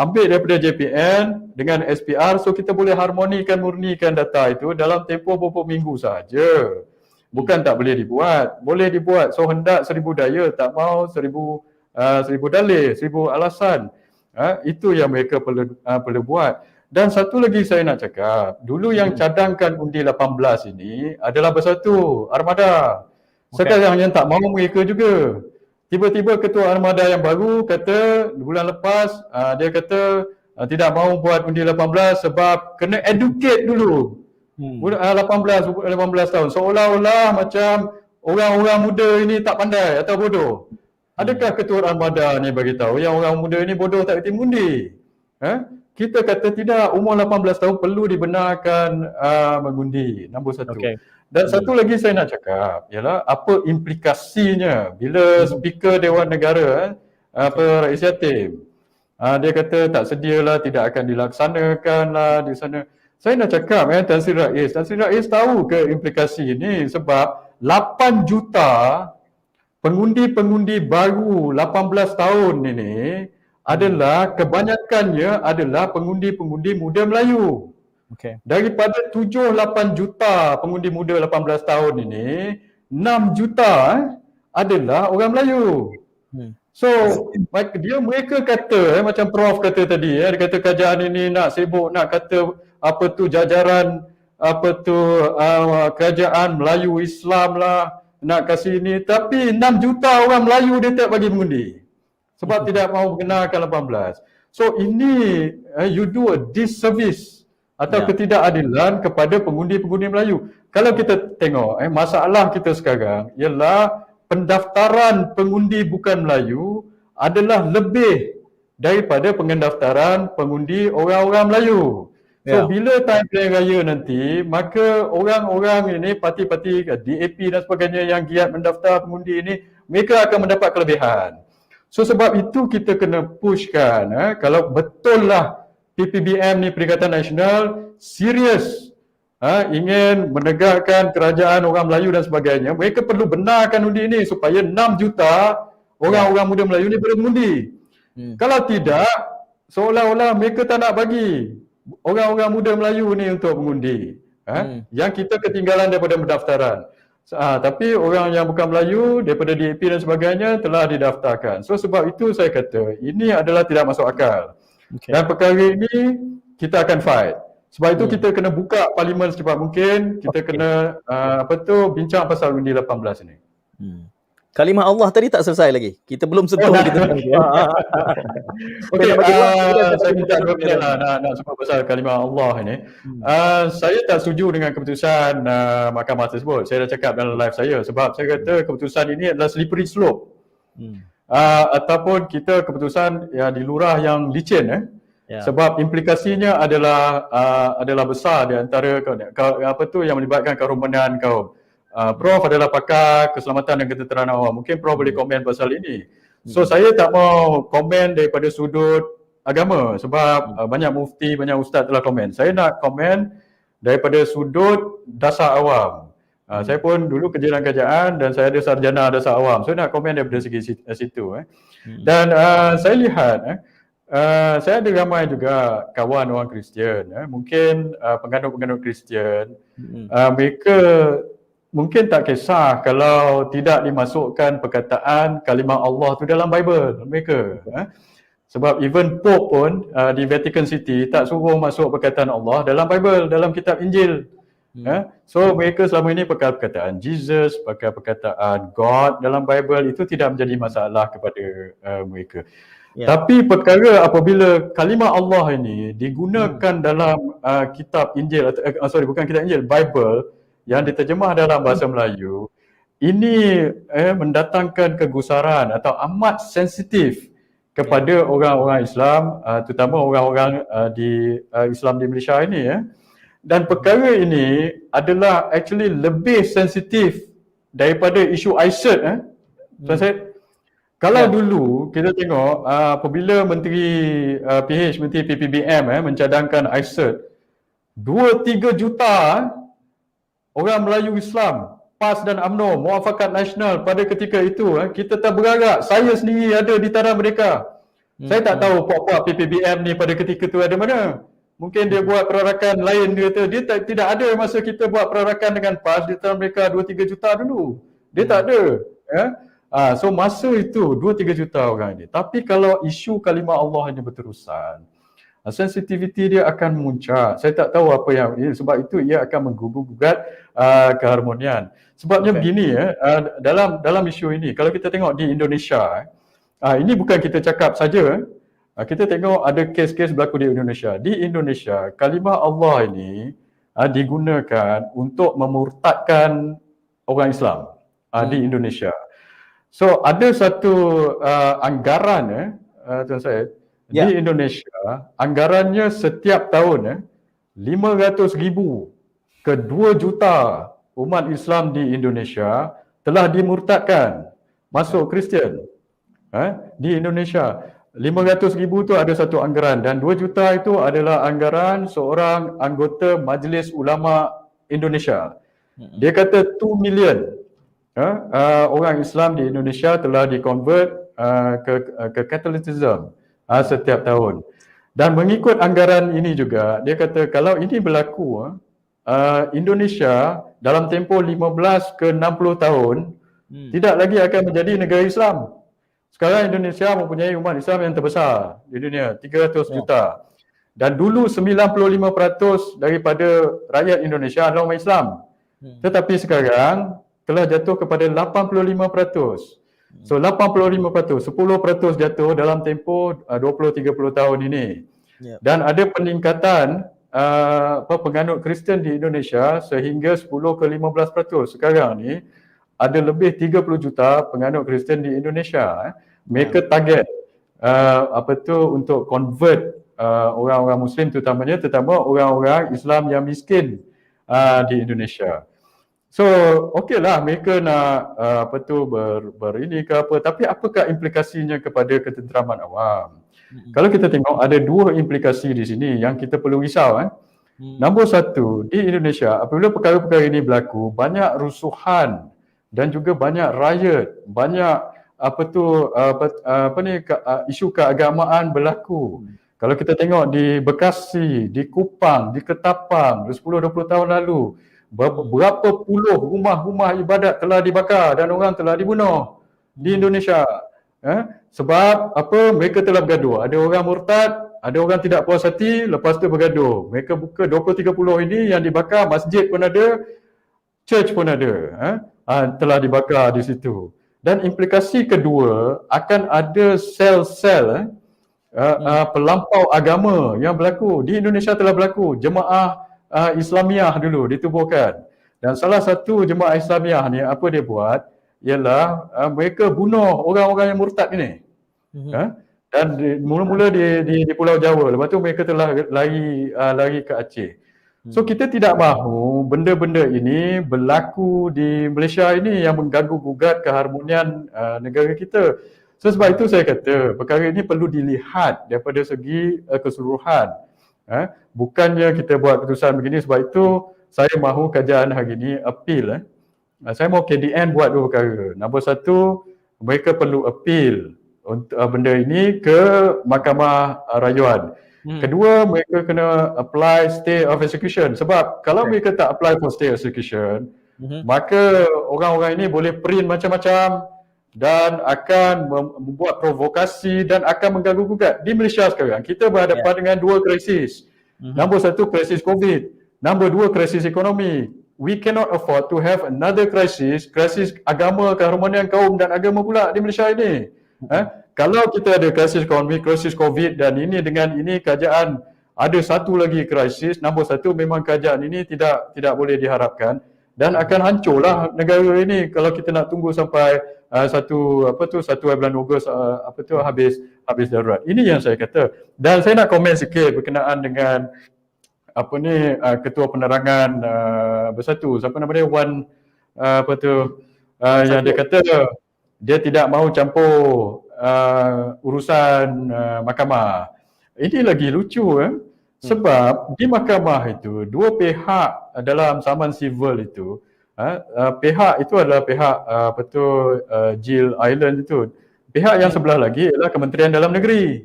Ambil daripada JPN dengan SPR, so kita boleh murnikan data itu dalam tempoh beberapa minggu saja. Bukan tak boleh dibuat. Boleh dibuat. So hendak 1000 daya, tak mau 1000 dalih, 1000 alasan. Itu yang mereka perlu buat. Dan satu lagi saya nak cakap, dulu yang cadangkan undi 18 ini adalah bersatu, Armada. Sekarang yang tak mahu mereka juga. Tiba-tiba ketua Armada yang baru kata bulan lepas, dia kata tidak mahu buat undi 18 sebab kena educate dulu. 18 tahun. Seolah-olah macam orang-orang muda ini tak pandai atau bodoh. Adakah ketua Armada ni bagi tahu yang orang muda ini bodoh tak kerti mengundi? Kita kata tidak, umur 18 tahun perlu dibenarkan mengundi, nombor satu. Dan satu lagi saya nak cakap ialah apa implikasinya bila Speaker Dewan Negara, Rais Yatim, dia kata tak sedialah, tidak akan dilaksanakan lah di sana. Saya nak cakap Tan Sri Rais tahu ke implikasi ini sebab 8 juta pengundi-pengundi baru 18 tahun ini adalah kebanyakannya adalah pengundi-pengundi muda Melayu. Daripada 7-8 juta pengundi muda 18 tahun ini, 6 juta adalah orang Melayu. So mereka kata macam Prof kata tadi, dia kata kerajaan ini nak sibuk nak kata apa tu jajaran kerajaan Melayu Islam lah nak kasih ini, tapi 6 juta orang Melayu dia tak bagi mengundi. Sebab tidak mahu kenalkan 18. So ini you do a disservice atau ketidakadilan kepada pengundi-pengundi Melayu. Kalau kita tengok masalah kita sekarang ialah pendaftaran pengundi bukan Melayu adalah lebih daripada pendaftaran pengundi orang-orang Melayu. So bila time pilihan raya nanti, maka orang-orang ini, parti-parti DAP dan sebagainya yang giat mendaftar pengundi ini, mereka akan mendapat kelebihan. So sebab itu kita kena pushkan, kalau betul lah PPBM ni Perikatan Nasional serius ingin menegakkan kerajaan orang Melayu dan sebagainya, mereka perlu benarkan undi ini supaya 6 juta orang-orang muda Melayu ni boleh mengundi. Kalau tidak, seolah-olah mereka tak nak bagi orang-orang muda Melayu ni untuk mengundi. Yang kita ketinggalan daripada pendaftaran. Tapi orang yang bukan Melayu daripada DAP dan sebagainya telah didaftarkan. So sebab itu saya kata ini adalah tidak masuk akal. Dan perkara ini kita akan fight. Sebab itu kita kena buka parlimen secepat mungkin. Kita kena bincang pasal undi 18 ini. Kalimah Allah tadi tak selesai lagi. Kita belum sentuh kita. Okey, saya minta dua minit lah nak sebut pasal kalimah Allah ini. Saya tak setuju dengan keputusan mahkamah tersebut. Saya dah cakap dalam live saya sebab saya kata keputusan ini adalah slippery slope. Ataupun kita keputusan di lurah yang licin sebab implikasinya adalah besar di antara yang melibatkan kerumunan kaum. Prof adalah pakar keselamatan dan ketenteraan awam. Mungkin Prof boleh komen pasal ini. So saya tak mau komen daripada sudut agama sebab banyak mufti, banyak ustaz telah komen. Saya nak komen daripada sudut dasar awam. Saya pun dulu kerja dalam kerajaan dan saya ada sarjana dasar awam. So nak komen daripada segi situ. Dan saya lihat saya ada ramai juga kawan orang Kristian. Mungkin penganut-penganut Kristian, mereka mungkin tak kisah kalau tidak dimasukkan perkataan kalimah Allah tu dalam Bible mereka. Sebab even Pope pun di Vatican City tak suruh masuk perkataan Allah dalam Bible, dalam kitab Injil. So mereka selama ini pakai perkataan Jesus, pakai perkataan God dalam Bible, itu tidak menjadi masalah kepada mereka. Tapi perkara apabila kalimah Allah ini digunakan dalam kitab Injil, bukan kitab Injil, Bible yang diterjemah dalam bahasa Melayu, ini mendatangkan kegusaran atau amat sensitif kepada orang-orang Islam, terutama orang-orang di Islam di Malaysia ini. Dan perkara ini adalah actually lebih sensitif daripada isu ICED. Kalau dulu kita tengok apabila Menteri Menteri PPBM mencadangkan ICED, 2-3 juta orang Melayu Islam, PAS dan UMNO, Muafakat Nasional pada ketika itu, kita terberagak. Saya sendiri ada di tanah mereka. Saya tak tahu puak-puak PPBM ni pada ketika itu ada mana. Mungkin dia buat perarakan lain, dia tidak ada masa kita buat perarakan dengan PAS di tanah mereka 2-3 juta dulu. Dia tak ada. So masa itu 2-3 juta orang ini. Tapi kalau isu kalimah Allah ini berterusan, sensitiviti dia akan memuncak. Saya tak tahu apa yang, sebab itu ia akan menggugat keharmonian. Sebabnya begini dalam isu ini, kalau kita tengok di Indonesia, ini bukan kita cakap saja, kita tengok ada kes-kes berlaku di Indonesia. Di Indonesia, kalimah Allah ini digunakan untuk memurtadkan orang Islam di Indonesia. So ada satu anggaran Tuan Syed, di Indonesia, anggarannya setiap tahun 500,000 ke 2 juta umat Islam di Indonesia telah dimurtadkan masuk Kristian di Indonesia. 500,000 tu ada satu anggaran dan 2 juta itu adalah anggaran seorang anggota Majlis Ulama Indonesia. Dia kata 2 million orang Islam di Indonesia telah dikonvert ke Catholicism setiap tahun. Dan mengikut anggaran ini juga, dia kata kalau ini berlaku, Indonesia dalam tempoh 15 ke 60 tahun tidak lagi akan menjadi negara Islam. Sekarang Indonesia mempunyai umat Islam yang terbesar di dunia, 300 juta. Dan dulu 95% daripada rakyat Indonesia adalah umat Islam. Tetapi sekarang telah jatuh kepada 85%. So 85%, 10% jatuh dalam tempoh 20-30 tahun ini. Dan ada peningkatan penganut Kristian di Indonesia sehingga 10 ke 15%. Sekarang ni ada lebih 30 juta penganut Kristian di Indonesia. Mereka target untuk convert orang-orang Muslim terutama orang-orang Islam yang miskin di Indonesia. So okeylah mereka nak berini ke apa, tapi apakah implikasinya kepada ketenteraman awam? Kalau kita tengok ada dua implikasi di sini yang kita perlu risau. Nombor satu, di Indonesia apabila perkara-perkara ini berlaku, banyak rusuhan dan juga banyak riot, banyak isu keagamaan berlaku. Kalau kita tengok di Bekasi, di Kupang, di Ketapang 10-20 tahun lalu, berapa puluh rumah-rumah ibadat telah dibakar dan orang telah dibunuh di Indonesia. Sebab mereka telah bergaduh. Ada orang murtad, ada orang tidak puas hati, lepas tu bergaduh. Mereka buka 20-30 ini yang dibakar, masjid pun ada, church pun ada. Telah dibakar di situ. Dan implikasi kedua, akan ada sel-sel pelampau agama yang berlaku. Di Indonesia telah berlaku. Jemaah Islamiah dulu ditubuhkan. Dan salah satu jemaah Islamiah ni apa dia buat ialah mereka bunuh orang-orang yang murtad ini. Dan mula-mula di Pulau Jawa, lepas tu mereka telah lari ke Aceh. So kita tidak mahu benda-benda ini berlaku di Malaysia ini yang mengganggu-gugat keharmonian negara kita. So sebab itu saya kata perkara ini perlu dilihat daripada segi keseluruhan. Bukannya kita buat keputusan begini, sebab itu saya mahu kajian hari ini appeal. Saya mahu KDN buat dua perkara. Nombor satu, mereka perlu appeal untuk benda ini ke Mahkamah Rayuan. Kedua, mereka kena apply stay of execution. Sebab kalau mereka tak apply for stay of execution, maka orang-orang ini boleh print macam-macam dan akan membuat provokasi dan akan mengganggu gugat. Di Malaysia sekarang, kita berhadapan dengan dua krisis. Nombor satu, krisis COVID. Nombor dua, krisis ekonomi. We cannot afford to have another krisis agama, keharmonian kaum dan agama pula di Malaysia ini. Kalau kita ada krisis ekonomi, krisis COVID dan ini dengan ini kerajaan ada satu lagi krisis, nombor satu memang kerajaan ini tidak boleh diharapkan dan akan hancurlah negara ini kalau kita nak tunggu sampai 1 bulan Ogos habis darurat. Ini yang saya kata. Dan saya nak komen sikit berkenaan dengan Ketua Penerangan Bersatu, siapa nama dia, yang dia kata dia tidak mahu campur urusan mahkamah. Ini lagi lucu sebab di mahkamah itu dua pihak dalam saman sivil itu, pihak itu adalah pihak Jill Island itu. Pihak yang sebelah lagi adalah Kementerian Dalam Negeri.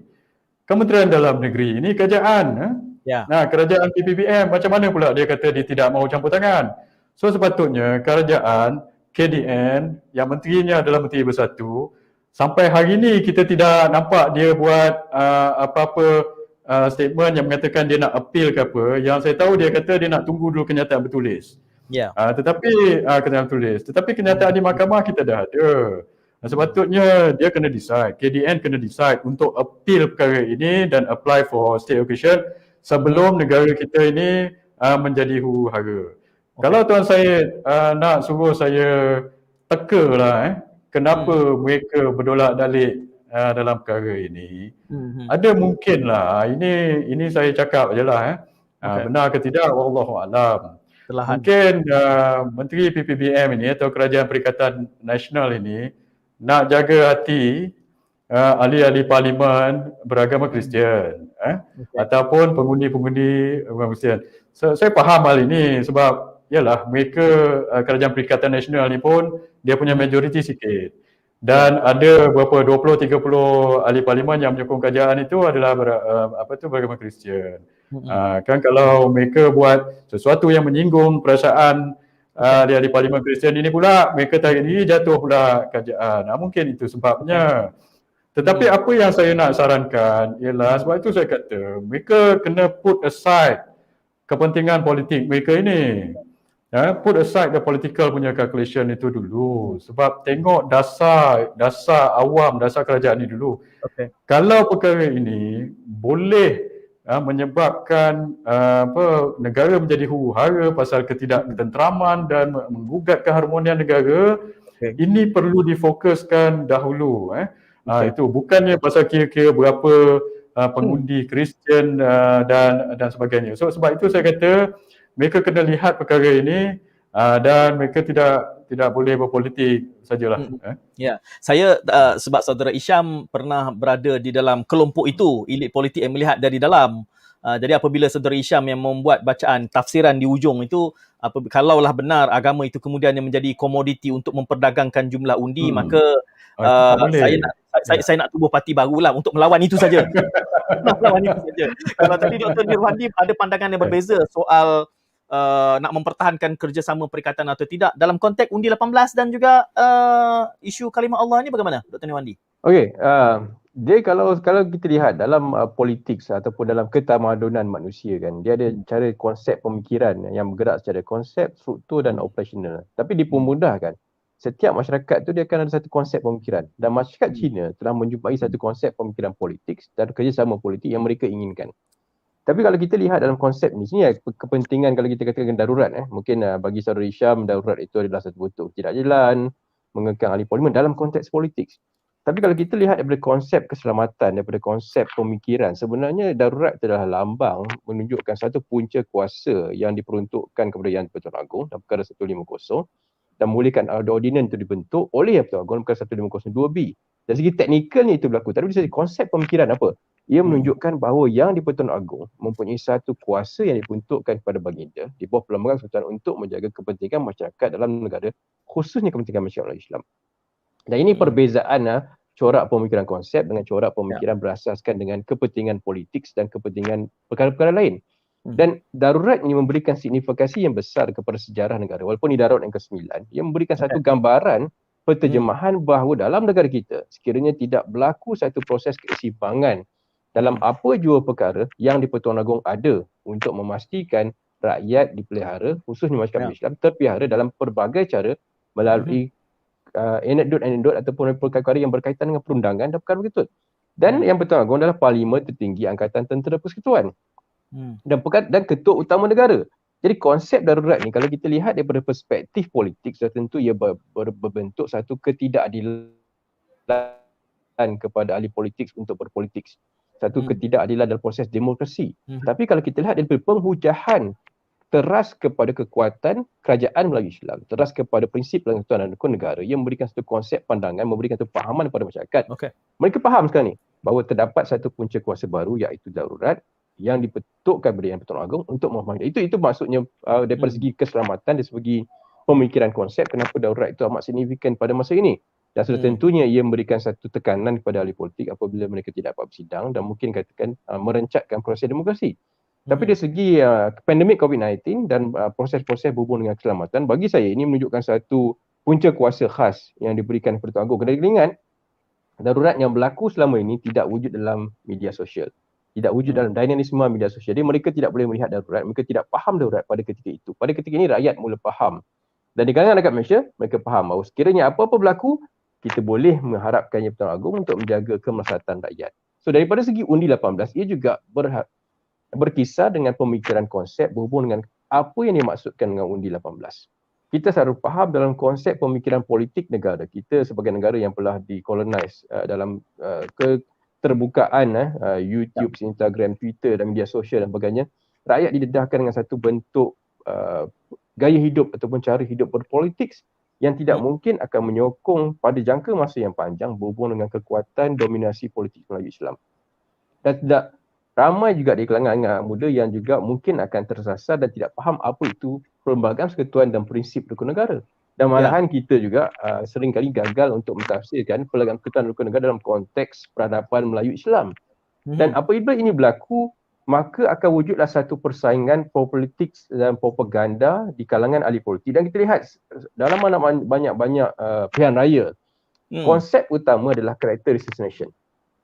Kementerian Dalam Negeri ini kerajaan. Nah, kerajaan PPBM macam mana pula dia kata dia tidak mahu campur tangan. So sepatutnya kerajaan KDN yang menterinya adalah Menteri Bersatu, sampai hari ini kita tidak nampak dia buat apa-apa statement yang mengatakan dia nak appeal ke apa. Yang saya tahu dia kata dia nak tunggu dulu kenyataan bertulis. Tetapi kenyataan di mahkamah kita dah ada. Sepatutnya dia kena decide, KDN kena decide untuk appeal perkara ini dan apply for state occasion sebelum negara kita ini menjadi huru-hara. Kalau Tuan Syed nak suruh saya teka lah kenapa mereka berdolak-dalik dalam perkara ini, ada mungkin lah, ini saya cakap je lah benar ke tidak, wallahualam. Mungkin Menteri PPBM ini atau Kerajaan Perikatan Nasional ini nak jaga hati ahli-ahli parlimen beragama Kristian ataupun pengundi-pengundi agama Kristian. Saya faham hal ini sebab yalah mereka Kerajaan Perikatan Nasional ni pun dia punya majoriti sikit. Dan ada berapa 20-30 ahli parlimen yang menyokong kerajaan itu adalah beragama Kristian. Kan kalau mereka buat sesuatu yang menyinggung perasaan ahli parlimen Kristian ini pula, mereka tarik diri, jatuh pula kerajaan. Mungkin itu sebabnya. Tetapi apa yang saya nak sarankan ialah, sebab itu saya kata mereka kena put aside kepentingan politik mereka ini. Put aside the political punya calculation itu dulu. Sebab tengok dasar awam, dasar kerajaan ini dulu. Kalau perkara ini boleh menyebabkan negara menjadi huru-hara pasal ketidaktentraman dan menggugat keharmonian negara, ini perlu difokuskan dahulu. Itu bukannya pasal kira-kira berapa pengundi Kristian dan sebagainya. So sebab itu saya kata mereka kena lihat perkara ini dan mereka tidak boleh berpolitik sajalah. Saya sebab saudara Isham pernah berada di dalam kelompok itu, elit politik yang melihat dari dalam. Jadi apabila saudara Isham yang membuat bacaan tafsiran di ujung itu, kalaulah benar agama itu kemudian yang menjadi komoditi untuk memperdagangkan jumlah undi, maka saya nak tubuh parti barulah untuk melawan itu saja. Kalau tadi Dr. Nirwandi ada pandangan yang berbeza soal nak mempertahankan kerjasama perikatan atau tidak dalam konteks undi 18 dan juga isu kalimah Allah ni, bagaimana Dr. Nirwandi? Dia kalau kita lihat dalam politik ataupun dalam ketamadunan manusia kan, dia ada cara konsep pemikiran yang bergerak secara konsep, struktur dan operasional. Tapi dipermudahkan. Setiap masyarakat tu dia akan ada satu konsep pemikiran, dan masyarakat Cina telah menjumpai satu konsep pemikiran politik dan kerjasama politik yang mereka inginkan. Tapi kalau kita lihat dalam konsep ni, sini kepentingan kalau kita katakan darurat, mungkin bagi saudara Isham darurat itu adalah satu bentuk tidak jalan, mengekang ahli parlimen dalam konteks politik. Tapi kalau kita lihat daripada konsep keselamatan, daripada konsep pemikiran, sebenarnya darurat adalah lambang menunjukkan satu punca kuasa yang diperuntukkan kepada Yang di-Pertuan Agong dalam perkara 150 dan membolehkan ordinan itu dibentuk oleh Yang di-Pertuan Agong dalam perkara 150(2)B Dari segi teknikalnya itu berlaku. Tapi dari segi konsep pemikiran apa? Ia menunjukkan bahawa yang di-Pertuan Agong mempunyai satu kuasa yang diperuntukkan kepada baginda di bawah perlembagaan sultan untuk menjaga kepentingan masyarakat dalam negara, khususnya kepentingan masyarakat Islam. Dan ini perbezaan corak pemikiran konsep dengan corak pemikiran berasaskan dengan kepentingan politik dan kepentingan perkara-perkara lain. Dan darurat ini memberikan signifikasi yang besar kepada sejarah negara. Walaupun ini darurat yang ke-9, ia memberikan satu gambaran penterjemahan bahawa dalam negara kita sekiranya tidak berlaku satu proses keseimbangan dalam apa jua perkara yang di-Pertuan Agong ada untuk memastikan rakyat dipelihara, khususnya masyarakat Islam terpelihara dalam pelbagai cara melalui anekdot-anekdot ataupun perkara-perkara yang berkaitan dengan perundangan dan perkara begitu. Dan yang Pertuan Agong adalah parlimen tertinggi Angkatan Tentera Persekutuan dan ketua utama negara. Jadi konsep darurat ni kalau kita lihat daripada perspektif politik, sudah tentu ia berbentuk satu ketidakadilan kepada ahli politik untuk berpolitik. Satu ketidakadilan dalam proses demokrasi. Tapi kalau kita lihat daripada penghujahan teras kepada kekuatan kerajaan Melayu Islam, teras kepada prinsip persatuan dan hukum negara yang memberikan satu konsep pandangan, memberikan satu pahaman kepada masyarakat. Mereka faham sekarang ni bahawa terdapat satu punca kuasa baru iaitu darurat yang dibentukkan oleh Yang Pertuan Agong untuk memahami. Itu maksudnya daripada segi keselamatan, dari segi pemikiran konsep kenapa darurat itu amat signifikan pada masa ini. Dan sudah tentunya ia memberikan satu tekanan kepada ahli politik apabila mereka tidak dapat bersidang dan mungkin katakan merencatkan proses demokrasi. Tapi dari segi pandemik COVID-19 dan proses-proses berhubung dengan keselamatan, bagi saya ini menunjukkan satu punca kuasa khas yang diberikan kepada Pertuan Agong. Kena ingat, darurat yang berlaku selama ini tidak wujud dalam media sosial. Tidak wujud dalam dinamisme media sosial. Jadi mereka tidak boleh melihat darurat, mereka tidak faham darurat pada ketika itu. Pada ketika ini rakyat mula faham. Dan di kalangan rakyat Malaysia, mereka faham bahawa sekiranya apa-apa berlaku, kita boleh mengharapkan Yang Pertuan Agong untuk menjaga kemaslahatan rakyat. So daripada segi undi 18, ia juga berkisar dengan pemikiran konsep berhubung dengan apa yang dimaksudkan dengan undi 18. Kita selalu faham dalam konsep pemikiran politik negara. Kita sebagai negara yang telah dikolonize dalam keterbukaan YouTube, Instagram, Twitter dan media sosial dan sebagainya. Rakyat didedahkan dengan satu bentuk gaya hidup ataupun cara hidup berpolitik yang tidak mungkin akan menyokong pada jangka masa yang panjang berhubung dengan kekuatan dominasi politik Melayu Islam. Dan tidak ramai juga di kalangan muda yang juga mungkin akan tersasar dan tidak faham apa itu perlembagaan persekutuan dan prinsip rukun negara. Dan malahan kita juga seringkali gagal untuk mentafsirkan perlembagaan persekutuan dan rukun negara dalam konteks peradaban Melayu Islam. Dan apabila ini berlaku, maka akan wujudlah satu persaingan politik dan propaganda di kalangan ahli politik. Dan kita lihat dalam banyak-banyak pilihan raya, konsep utama adalah character assassination.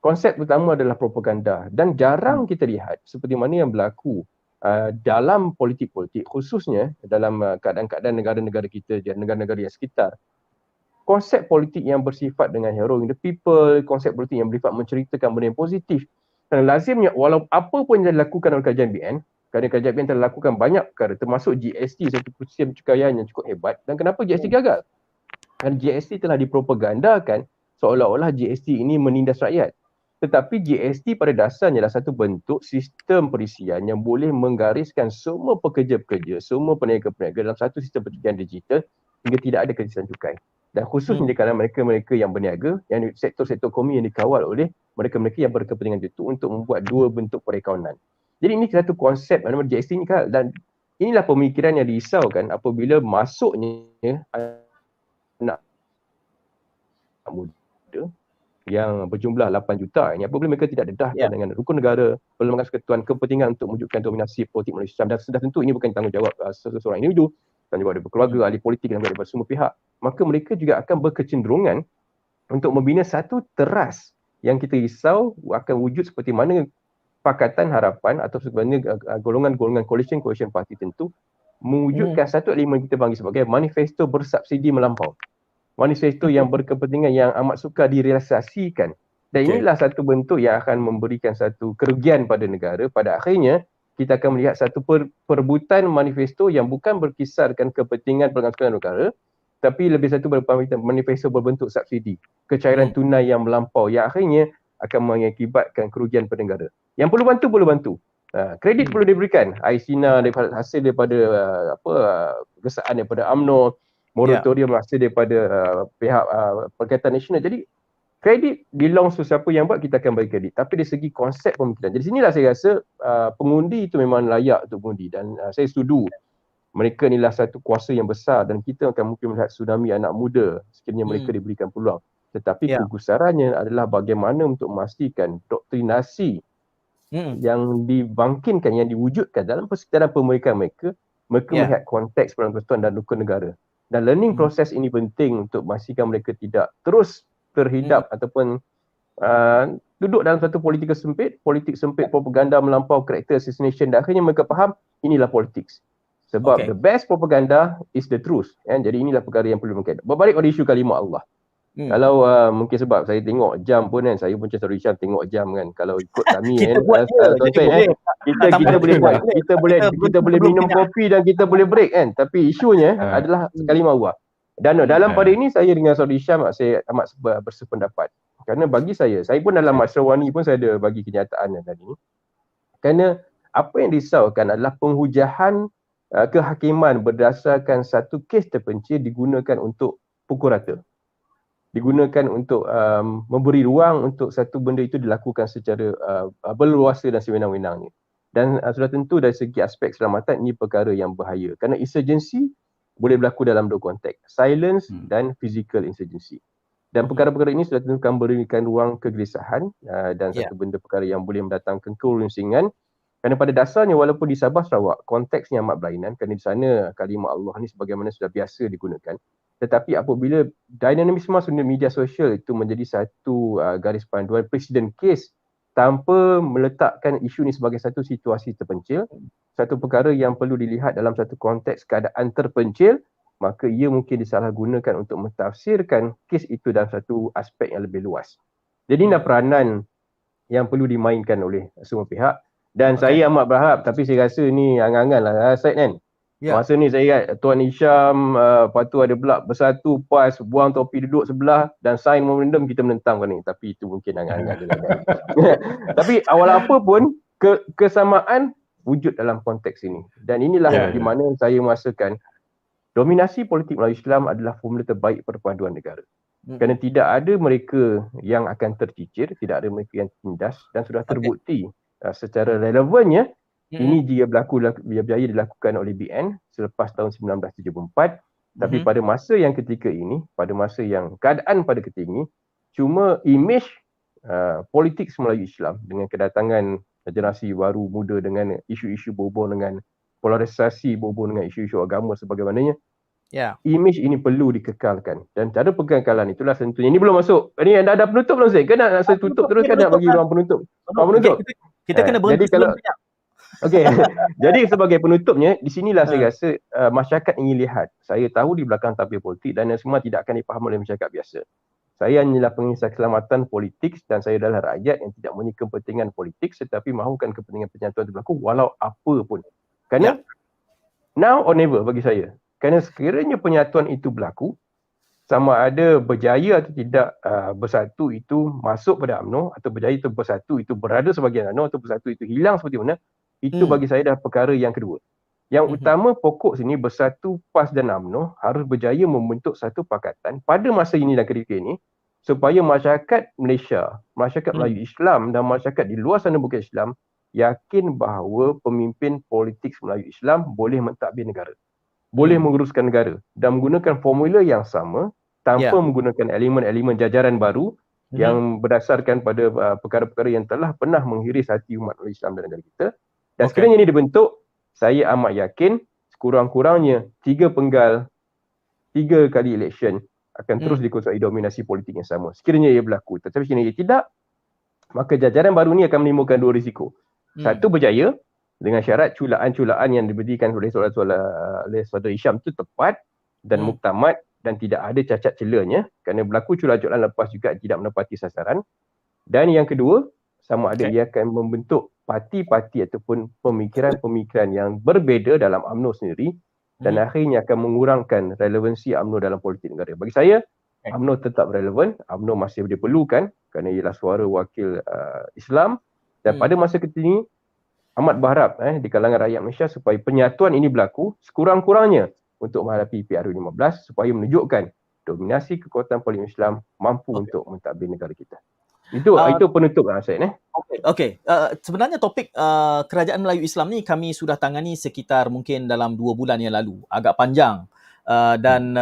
Konsep utama adalah propaganda dan jarang kita lihat seperti mana yang berlaku dalam politik-politik, khususnya dalam keadaan-keadaan negara-negara kita dan negara-negara yang sekitar. Konsep politik yang bersifat dengan heroing the people, konsep politik yang bersifat menceritakan benda yang positif. Dan lazimnya walau apa pun yang dilakukan oleh kerajaan BN, kerana kerajaan BN telah lakukan banyak perkara termasuk GST, satu sistem cukaian yang cukup hebat. Dan kenapa GST gagal? Kerana GST telah dipropagandakan seolah-olah GST ini menindas rakyat. Tetapi GST pada dasarnya adalah satu bentuk sistem perisian yang boleh menggariskan semua pekerja-pekerja, semua peniaga-peniaga dalam satu sistem percutian digital hingga tidak ada kesesaran cukai. Dan khususnya di kalangan mereka-mereka yang berniaga, yang sektor-sektor ekonomi yang dikawal oleh mereka-mereka yang berkepentingan itu untuk membuat dua bentuk perakaunan. Jadi ini satu konsep nama GST ni kan, dan inilah pemikiran yang dirisaukan apabila masuknya anak muda yang berjumlah 8 juta ini apabila mereka tidak dedahkan dengan rukun negara, perlembagaan persekutuan, kepentingan untuk mewujudkan dominasi politik Malaysia Islam. Dan sudah tentu ini bukan tanggungjawab seseorang individu, tanggungjawab daripada keluarga, ahli politik dan daripada semua pihak. Maka mereka juga akan berkecenderungan untuk membina satu teras yang kita risau akan wujud seperti mana Pakatan Harapan atau sebenarnya golongan-golongan coalition party tentu mewujudkan satu elemen yang kita panggil sebagai manifesto bersubsidi melampau. Manifesto yang berkepentingan yang amat sukar direalisasikan. Dan inilah satu bentuk yang akan memberikan satu kerugian pada negara. Pada akhirnya, kita akan melihat satu perebutan manifesto yang bukan berkisarkan kepentingan perangkat negara, tapi lebih satu manifesto berbentuk subsidi. Kecairan tunai yang melampau yang akhirnya akan mengakibatkan kerugian pada negara. Yang perlu bantu. Kredit perlu diberikan. Aisina hasil daripada kesaan daripada UMNO, moratorium hasil daripada pihak Perkhidmatan Nasional. Jadi kredit belongs to siapa yang buat, kita akan bagi kredit. Tapi dari segi konsep pemikiran. Jadi sinilah saya rasa pengundi itu memang layak untuk mengundi, dan saya setuju mereka inilah satu kuasa yang besar dan kita akan mungkin melihat tsunami anak muda sekiranya mereka diberikan peluang. Tetapi kegusarannya adalah bagaimana untuk memastikan doktrinasi yang dibangkitkan, yang diwujudkan dalam persekitaran pemerintahan mereka melihat konteks persatuan dan rukun negara. Dan learning proses ini penting untuk memastikan mereka tidak terus terhidap ataupun duduk dalam satu politik sempit propaganda melampau, character assassination, dan akhirnya mereka faham inilah politics. Sebab the best propaganda is the truth. Jadi inilah perkara yang perlu mengkaitkan. Berbalik pada isu kalimah Allah. Kalau mungkin sebab saya tengok jam pun kan, saya pun macam Syam tengok jam kan. Kalau ikut kami kita buat kita boleh minum kopi dan kita boleh break kan. Tapi isunya adalah kalimah Allah. Dan dalam pada ini saya dengan Saudari Syam saya amat bersependapat. Kerana bagi saya pun dalam Masyrawani pun saya ada bagi kenyataan yang tadi. Kerana apa yang disaukan adalah penghujahan kehakiman berdasarkan satu kes terpencil digunakan untuk pukul rata. Digunakan untuk memberi ruang untuk satu benda itu dilakukan secara berluasa dan sewenang-wenangnya. Dan sudah tentu dari segi aspek keselamatan ini perkara yang bahaya. Kerana insurgency boleh berlaku dalam dua konteks, silence dan physical insurgency. Dan perkara-perkara ini sudah tentu akan berikan ruang kegelisahan dan satu benda perkara yang boleh mendatangkan kerusingan. Kerana pada dasarnya walaupun di Sabah Sarawak konteksnya amat berlainan, kerana di sana kalimah Allah ni sebagaimana sudah biasa digunakan. Tetapi apabila dinamisme media sosial itu menjadi satu garis panduan presiden kes tanpa meletakkan isu ni sebagai satu situasi terpencil, satu perkara yang perlu dilihat dalam satu konteks keadaan terpencil, maka ia mungkin disalahgunakan untuk mentafsirkan kes itu dalam satu aspek yang lebih luas. Jadi inilah peranan yang perlu dimainkan oleh semua pihak. Dan saya amat berharap, tapi saya rasa ni angan-angan lah Said kan. Masa ni saya ingat Tuan Hisham, lepas tu ada pula bersatu PAS, buang topi duduk sebelah dan sign memorandum, kita menentang ni. Tapi itu mungkin angan-angan je lah kan. Tapi awal apa pun, kesamaan wujud dalam konteks ini. Dan inilah di mana saya merasakan dominasi politik Melayu Islam adalah formula terbaik perpaduan negara. Kerana tidak ada mereka yang akan tercicir, tidak ada mereka yang tindas, dan sudah terbukti secara relevannya ini dia berjaya dilakukan oleh BN selepas tahun 1974. Tapi pada masa yang ketika ini, pada masa yang keadaan pada ketika ini, cuma imej politik Melayu Islam dengan kedatangan generasi baru muda dengan isu-isu berhubung dengan polarisasi, berhubung dengan isu-isu agama sebagaimananya, imej ini perlu dikekalkan. Dan cara pengekalan itulah tentunya. Ini belum masuk. Ini anda ada penutup belum Zaid? Kan nak saya tutup terus kan nak bagi ruang penutup? Penutup. Kita kena berhenti sebelum banyak. Okey. Jadi sebagai penutupnya, di sinilah saya rasa masyarakat ingin lihat. Saya tahu di belakang tabir politik dan semua tidak akan dipahami oleh masyarakat biasa. Saya hanyalah pengisah keselamatan politik dan saya adalah rakyat yang tidak mempunyai kepentingan politik tetapi mahukan kepentingan penyatuan itu berlaku walau apa pun. Kerana now or never bagi saya. Kerana sekiranya penyatuan itu berlaku, sama ada berjaya atau tidak bersatu itu masuk pada UMNO atau berjaya itu bersatu itu berada sebagai UMNO atau bersatu itu hilang seperti mana, itu bagi saya dah perkara yang kedua. Yang utama pokok sini bersatu PAS dan UMNO harus berjaya membentuk satu pakatan pada masa ini dan ketika ini supaya masyarakat Malaysia, masyarakat Melayu Islam dan masyarakat di luar sana bukan Islam yakin bahawa pemimpin politik Melayu Islam boleh mentadbir negara. Boleh menguruskan negara dan menggunakan formula yang sama tanpa menggunakan elemen-elemen jajaran baru yang berdasarkan pada perkara-perkara yang telah pernah menghiris hati umat Islam dan negara kita. Dan sekiranya ini dibentuk, saya amat yakin sekurang-kurangnya 3 kali election akan terus dikuasai dominasi politik yang sama. Sekiranya ia berlaku. Tetapi sekiranya ia tidak, maka jajaran baru ini akan menimbulkan 2 risiko. Satu, berjaya dengan syarat culaan-culaan yang diberikan oleh saudara Hisham itu tepat dan muktamad dan tidak ada cacat celanya kerana berlaku culaan-culaan lepas juga tidak menepati sasaran. Dan yang kedua, sama ada ia akan membentuk parti-parti ataupun pemikiran-pemikiran yang berbeza dalam UMNO sendiri dan akhirnya akan mengurangkan relevansi UMNO dalam politik negara. Bagi saya, UMNO tetap relevan, UMNO masih diperlukan kerana ialah suara wakil Islam dan pada masa kini amat berharap di kalangan rakyat Malaysia supaya penyatuan ini berlaku sekurang-kurangnya untuk menghadapi PRU 15 supaya menunjukkan dominasi kekuatan politik Islam mampu untuk mentadbir negara kita. Itu penutup lah Syed. Okey. Sebenarnya topik kerajaan Melayu Islam ni kami sudah tangani sekitar mungkin dalam 2 bulan yang lalu. Agak panjang. Dan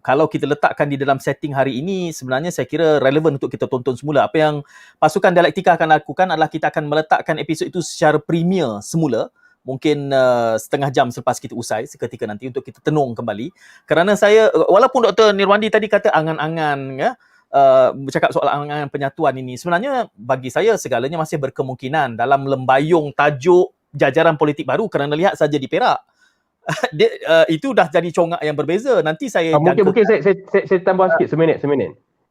kalau kita letakkan di dalam setting hari ini, sebenarnya saya kira relevan untuk kita tonton semula. Apa yang pasukan Dialektika akan lakukan adalah kita akan meletakkan episod itu secara premier semula. Mungkin setengah jam selepas kita usai seketika nanti untuk kita tenung kembali. Kerana saya, walaupun Dr. Nirwandi tadi kata angan-angan ya, bercakap soal angan-angan penyatuan ini, sebenarnya bagi saya segalanya masih berkemungkinan dalam lembayung tajuk jajaran politik baru. Kerana lihat saja di Perak, itu dah jadi congak yang berbeza. Nanti saya mungkin saya tambah sikit seminit.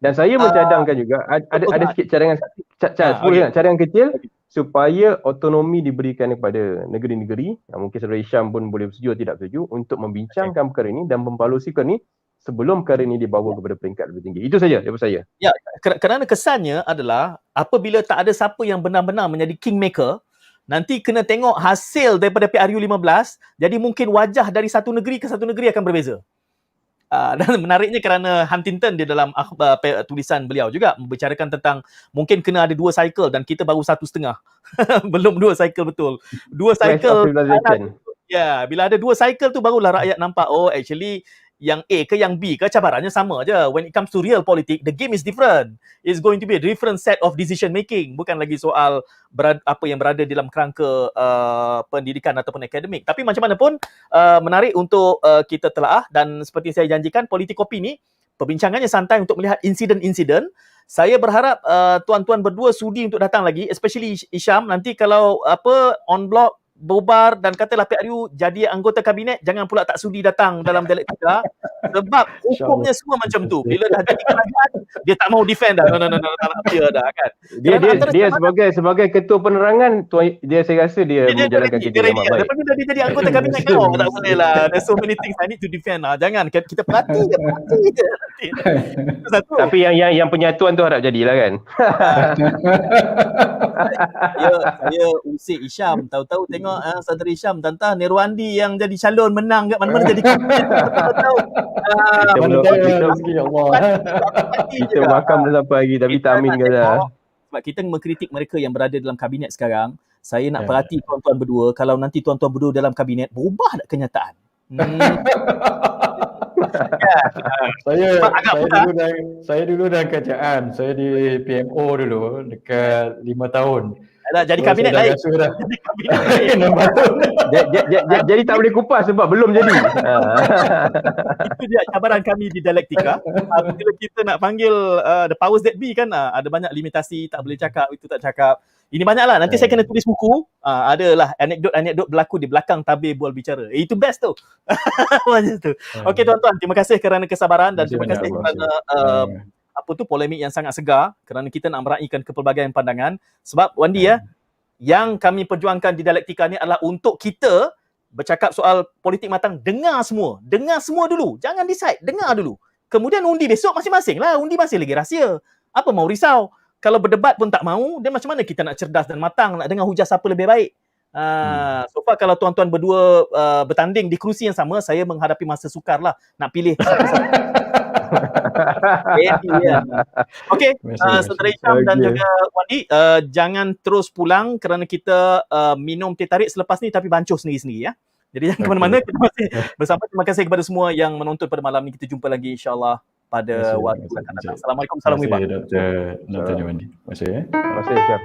Dan saya mencadangkan juga ada sikit cadangan kecil supaya otonomi diberikan kepada negeri-negeri. Mungkin Saudara Hisham pun boleh bersetuju atau tidak bersetuju untuk membincangkan perkara ini dan membalusikan ini sebelum perkara ini dibawa kepada peringkat lebih tinggi. Itu saja daripada saya. Ya, kerana kesannya adalah apabila tak ada siapa yang benar-benar menjadi kingmaker, nanti kena tengok hasil daripada PRU15, jadi mungkin wajah dari satu negeri ke satu negeri akan berbeza. Dan menariknya kerana Huntington di dalam tulisan beliau juga membicarakan tentang mungkin kena ada 2 cycle dan kita baru 1.5. Belum 2 cycle betul. 2 cycle. Ya, bila ada 2 cycle tu barulah rakyat nampak, oh actually yang A ke yang B ke cabarannya sama aja. When it comes to real politics, the game is different. It's going to be a different set of decision making. Bukan lagi soal apa yang berada dalam kerangka pendidikan ataupun akademik. Tapi macam mana pun menarik untuk kita telaah, dan seperti saya janjikan, Politik Kopi ni perbincangannya santai untuk melihat insiden-insiden. Saya berharap tuan-tuan berdua sudi untuk datang lagi, especially Hisham. Nanti kalau on block bubar dan katalah PRU jadi anggota kabinet, jangan pula tak sudi datang dalam Dialektika, sebab hukumnya semua macam tu. Bila dah jadi kerajaan, dia tak mau defend dah. No, tak nak dia dah kan. Dia sebagai ketua penerangan, dia saya rasa dia menjalankan kerja yang baik. Lepas dia jadi anggota kabinet kau, tak boleh lah. There's so many things I need to defend lah. Jangan, kita perhati je. Tapi yang penyatuan tu harap jadilah kan. Saya usik Hisham, tahu-tahu tengok Saudara Hisham tentang Nirwandi yang jadi calon menang kat mana-mana jadi kapten. Tahu-tahu. Kita makam dah sampai lagi tapi tak amin ke dah. Sebab kita mengkritik mereka yang berada dalam kabinet sekarang. Saya nak perhati tuan-tuan berdua, kalau nanti tuan-tuan berdua dalam kabinet, berubah tak kenyataan? Saya dulu dalam kerajaan. Saya di PMO dulu dekat 5 tahun. Jadi kabinet lain. Jadi tak boleh kupas sebab belum jadi. Itu dia cabaran kami di Dialektika. Bila kita nak panggil the powers that be kan, ada banyak limitasi, tak boleh cakap, itu tak cakap. Ini banyaklah. Nanti saya kena tulis buku. Adalah anekdot-anekdot berlaku di belakang tabir bual bicara. Itu best tu. Macam tu. Okey tuan-tuan, terima kasih kerana kesabaran dan terima kasih kerana polemik yang sangat segar, kerana kita nak meraihkan kepelbagaian pandangan. Sebab Wandi yang kami perjuangkan di Dialektika ni adalah untuk kita bercakap soal politik matang. Dengar semua dulu, jangan decide, dengar dulu, kemudian undi besok masing-masing lah. Undi masih lagi rahsia, apa mau risau. Kalau berdebat pun tak mau, dan macam mana kita nak cerdas dan matang, nak dengar hujah siapa lebih baik. So far kalau tuan-tuan berdua bertanding di kerusi yang sama, saya menghadapi masa sukar lah nak pilih. Okey, Saudara Hisham dan juga Wandi, jangan terus pulang kerana kita minum teh tarik selepas ni tapi bancuh sendiri-sendiri ya. Jadi jangan ke mana-mana, kita masih bersama. Terima kasih kepada semua yang menonton pada malam ni. Kita jumpa lagi insya-Allah pada waktu akan datang. Assalamualaikum, salam. Terima kasih Dr. Nirwandi. Terima kasih. Terima kasih Syaf.